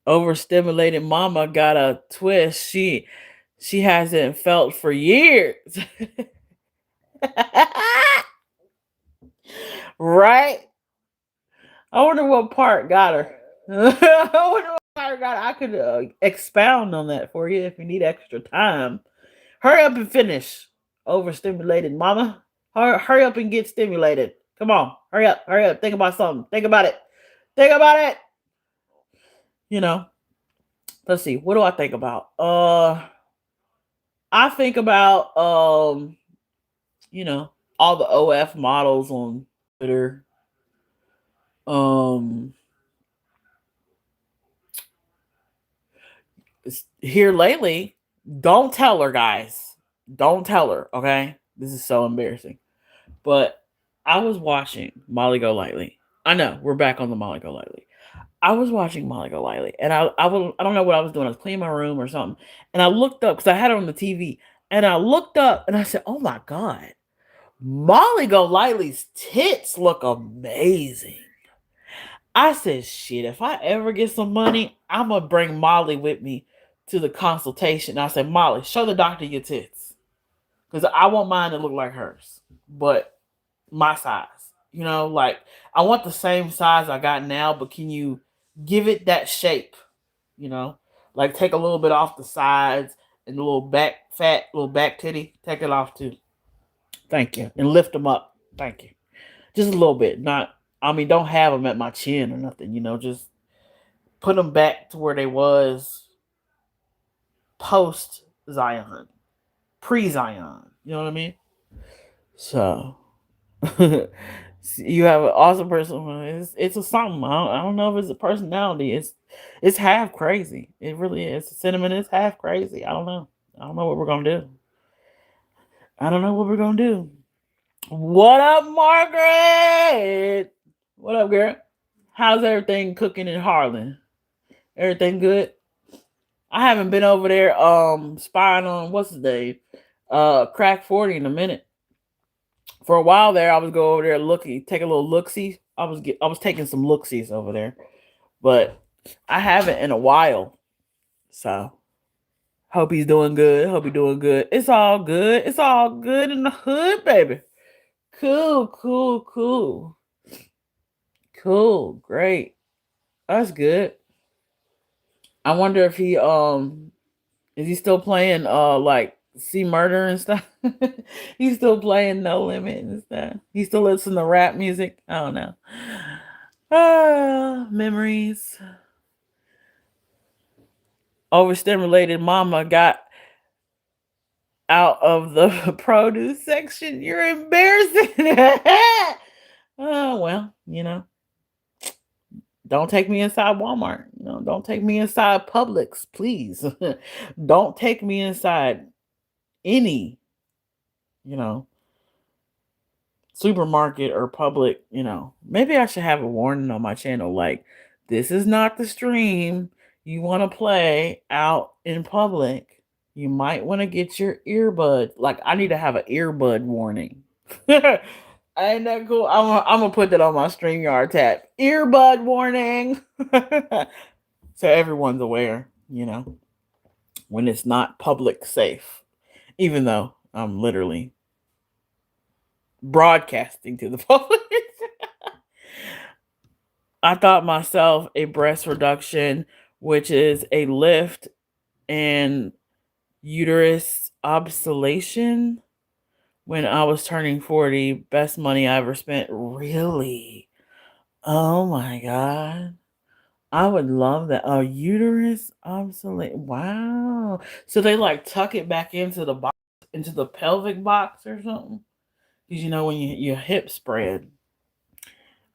Overstimulated mama got a twist. She hasn't felt for years. Right? I wonder what part got her. I wonder what part got her. I could expound on that for you if you need extra time. Hurry up and finish. Overstimulated mama. Hurry up and get stimulated. Come on. Hurry up. Hurry up. Think about something. Think about it. Think about it. You know. Let's see. What do I think about? I think about you know, all the OF models on Twitter. Um Here lately, don't tell her, guys. Don't tell her, okay? This is so embarrassing. But I was watching Molly Golightly. I know, we're back on the Molly Golightly. I was watching Molly Golightly, and I don't know what I was doing. I was cleaning my room or something, and I looked up because I had it on the TV, and I looked up and I said, "Oh my God, Molly Golightly's tits look amazing." I said, "Shit, if I ever get some money, I'm gonna bring Molly with me to the consultation." I said, "Molly, show the doctor your tits, because I want mine to look like hers, but my size. You know, like I want the same size I got now, but can you give it that shape? You know, like take a little bit off the sides, and the little back fat, little back titty. Take it off too. Thank you. And lift them up. Thank you. Just a little bit. Not, I mean, don't have them at my chin or nothing. Just put them back to where they was post Zion, pre Zion. You know what I mean? So you have an awesome person. It's a something. I don't know if it's a personality. It's half crazy. It really is. Cinnamon is half crazy. I don't know. I don't know what we're gonna do. I don't know what we're gonna do. What up, Margaret? What up, girl? How's everything cooking in Harlan? Everything good? I haven't been over there spying on what's his name? Crack 40 in a minute. For a while there, I was go over there take a little look see. I was taking some look sees over there, but I haven't in a while. So hope he's doing good. Hope he's doing good. It's all good. It's all good in the hood, baby. Cool, cool, cool. Cool, great. That's good. I wonder if he is he still playing like See Murder and stuff? He's still playing No Limit and stuff. He still listens to rap music. I don't know. Memories. Overstimulated mama got out of the produce section. You're embarrassing. Oh well, don't take me inside Walmart. Don't take me inside Publix, please. Don't take me inside any, you know, supermarket or public, maybe I should have a warning on my channel like, this is not the stream you want to play out in public. You might want to get your earbud. Like, I need to have an earbud warning. Ain't that cool? I'm gonna put that on my StreamYard tab. Earbud warning. So everyone's aware, when it's not public safe. Even though I'm literally broadcasting to the public. I thought myself a breast reduction, which is a lift and uterus obsolation, when I was turning 40. Best money I ever spent. Really? Oh my God. I would love that. A uterus obsolete. Wow. So they like tuck it back into the box, into the pelvic box or something? Because when your hip spread.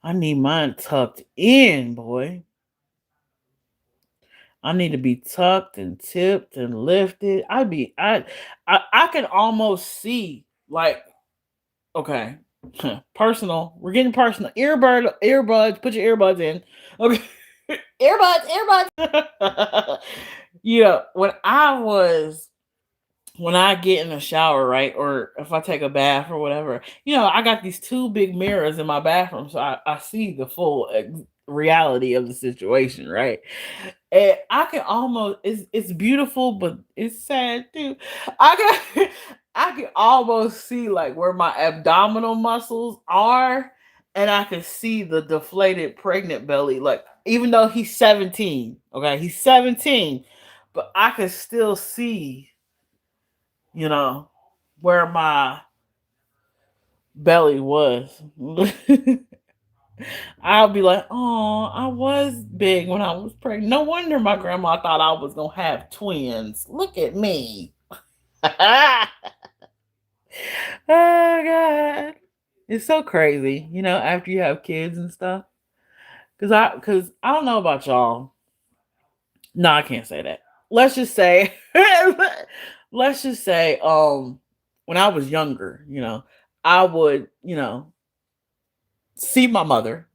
I need mine tucked in, boy. I need to be tucked and tipped and lifted. I can almost see, like, okay, personal. We're getting personal. Earbuds. Put your earbuds in. Okay, earbuds. When I get in the shower, right, or if I take a bath or whatever, I got these two big mirrors in my bathroom, so I see the full reality of the situation, right? And I can almost, it's beautiful, but it's sad too. I can almost see like where my abdominal muscles are, and I can see the deflated pregnant belly. Like, even though he's 17, okay, he's 17, but I can still see, where my belly was. I'll be like, oh, I was big when I was pregnant. No wonder my grandma thought I was going to have twins. Look at me. Oh, God. It's so crazy, after you have kids and stuff. Because I don't know about y'all. No, I can't say that. Let's just say, when I was younger, I would, see my mother,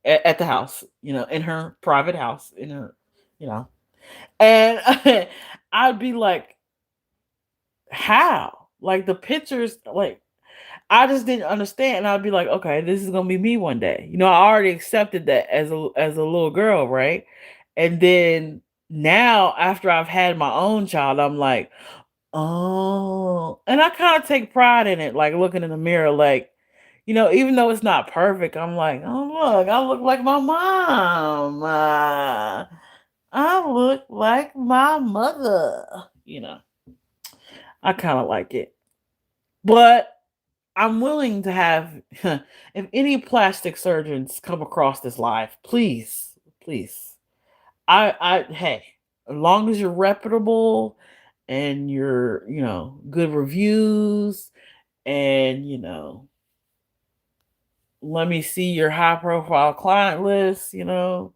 at the house, in her private house, in her, and I'd be like, how? Like, the pictures, like, I just didn't understand. And I'd be like, okay, this is gonna be me one day. I already accepted that as a little girl, right? And then now, after I've had my own child, I'm like, oh, and I kind of take pride in it, like looking in the mirror, like, even though it's not perfect, I'm like, oh, look, I look like my mom. I look like my mother, I kind of like it. But I'm willing to have, if any plastic surgeons come across this live, please, please. Hey, as long as you're reputable and you're, good reviews and, let me see your high profile client list, and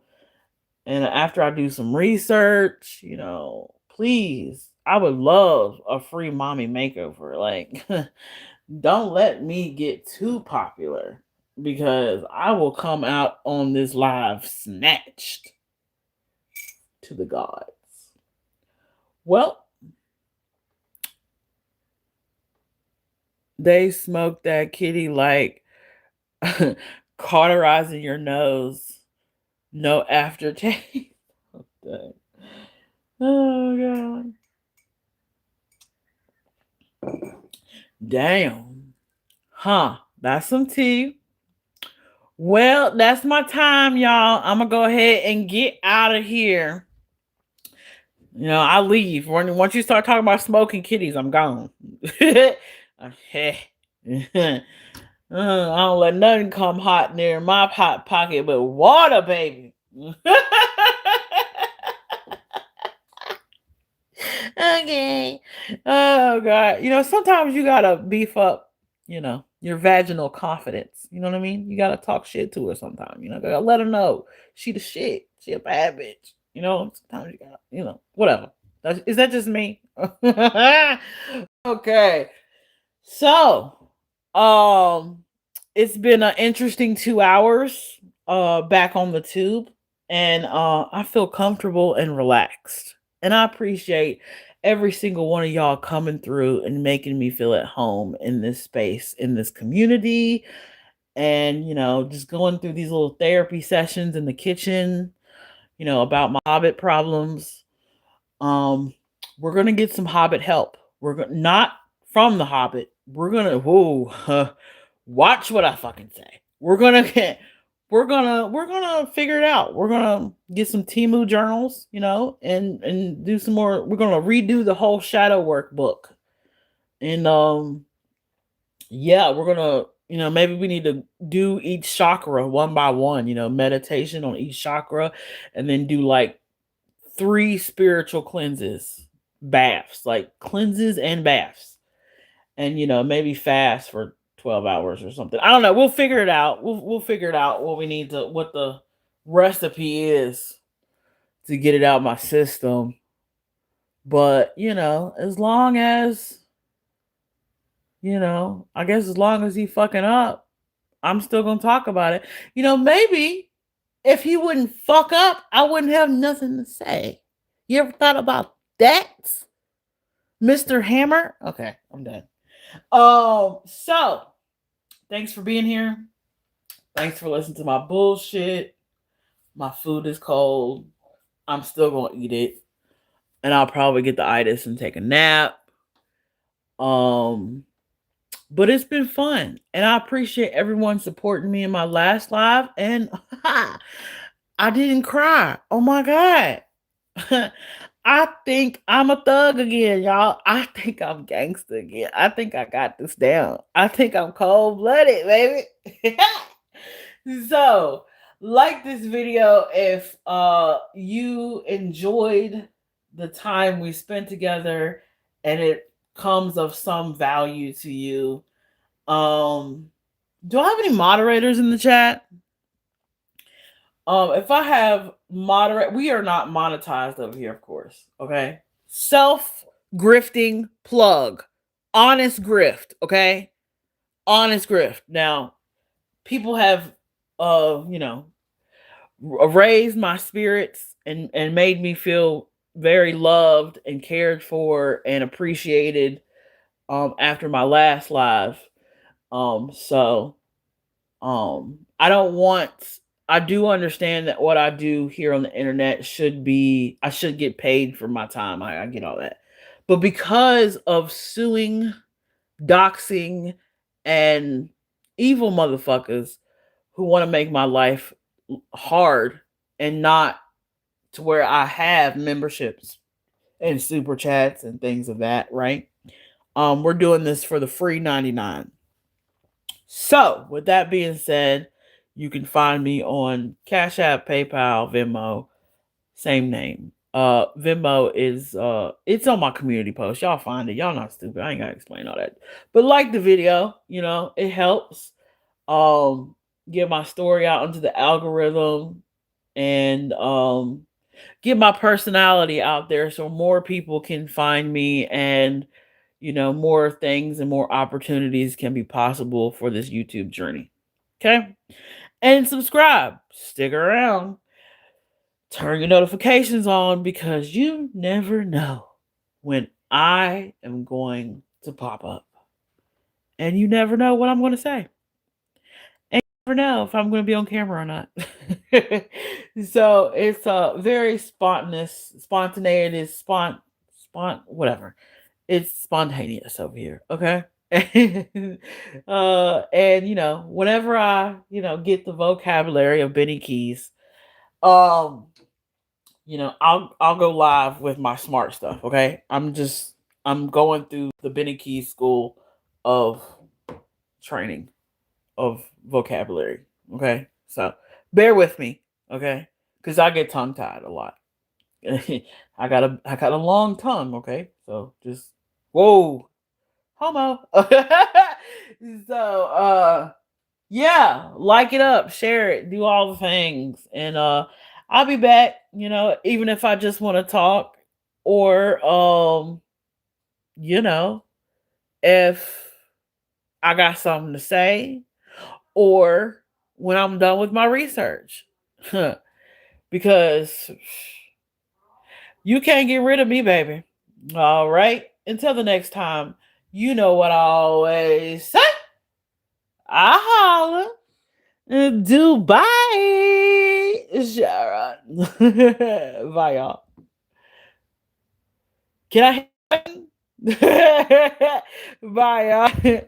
after I do some research, please, I would love a free mommy makeover. Like, don't let me get too popular because I will come out on this live snatched to the gods. Well, they smoked that kitty like cauterizing your nose, no aftertaste. Oh, God. Damn. Huh. That's some tea. Well, that's my time, y'all. I'm going to go ahead and get out of here. I leave. Once you start talking about smoking kitties, I'm gone. I don't let nothing come hot near my hot pocket but water, baby. Okay. Oh, God. Sometimes you got to beef up, your vaginal confidence. You know what I mean? You got to talk shit to her sometimes. Gotta let her know she the shit. She a bad bitch. Sometimes you got, whatever. Is that just me? Okay. So, it's been an interesting 2 hours back on the tube, and I feel comfortable and relaxed. And I appreciate every single one of y'all coming through and making me feel at home in this space, in this community, and just going through these little therapy sessions in the kitchen, about my hobbit problems. Um, we're gonna get some hobbit help. We're not from the hobbit. We're gonna watch what I fucking say. We're gonna figure it out. We're gonna get some Timu journals, and do some more. We're gonna redo the whole shadow work book. And yeah, we're gonna, maybe we need to do each chakra one by one, meditation on each chakra, and then do like 3 spiritual cleanses, baths, like cleanses and baths. And maybe fast for 12 hours or something. I don't know. We'll figure it out. We'll figure it out what the recipe is to get it out my system. But, as long as, I guess as long as he fucking up, I'm still gonna talk about it. Maybe if he wouldn't fuck up, I wouldn't have nothing to say. You ever thought about that, Mr. Hammer? Okay, I'm done. So thanks for being here. Thanks for listening to my bullshit. My food is cold. I'm still gonna eat it. And I'll probably get the itis and take a nap. But it's been fun. And I appreciate everyone supporting me in my last live. And I didn't cry. Oh my God. I think I'm a thug again, y'all. I think I'm gangster again. I think I got this down. I think I'm cold-blooded, baby. So, like this video if you enjoyed the time we spent together and it comes of some value to you. Do I have any moderators in the chat? If I have we are not monetized over here, of course. Okay. Self-grifting plug. Honest grift, okay? Honest grift. Now, people have raised my spirits and made me feel very loved and cared for and appreciated after my last live. So I do understand that what I do here on the internet I should get paid for my time. I get all that. But because of suing, doxing, and evil motherfuckers who want to make my life hard and not to where I have memberships and super chats and things of that, right? We're doing this for the free 99. So, with that being said, you can find me on Cash App, PayPal, Venmo, same name. Venmo is it's on my community post. Y'all find it. Y'all not stupid. I ain't gotta explain all that. But like the video, it helps. Um, get my story out into the algorithm and get my personality out there so more people can find me and more things and more opportunities can be possible for this YouTube journey. Okay? And subscribe. Stick around. Turn your notifications on because you never know when I am going to pop up. And you never know what I'm going to say. And you never know if I'm going to be on camera or not. So it's a very spontaneous, whatever. It's spontaneous over here, okay? And whenever I get the vocabulary of Benny Keys, um I'll go live with my smart stuff, okay? I'm going through the Benny Keys school of training of vocabulary, okay? So bear with me, okay? Because I get tongue tied a lot. I got a long tongue, okay? So just whoa, homo. So yeah, like it up, share it, do all the things. And I'll be back, even if I just want to talk or you know, if I got something to say or when I'm done with my research. Because you can't get rid of me, baby. All right. Until the next time, you know what I always say. I holla. Dubai. Sharon. Bye, y'all. Can I? Bye, y'all.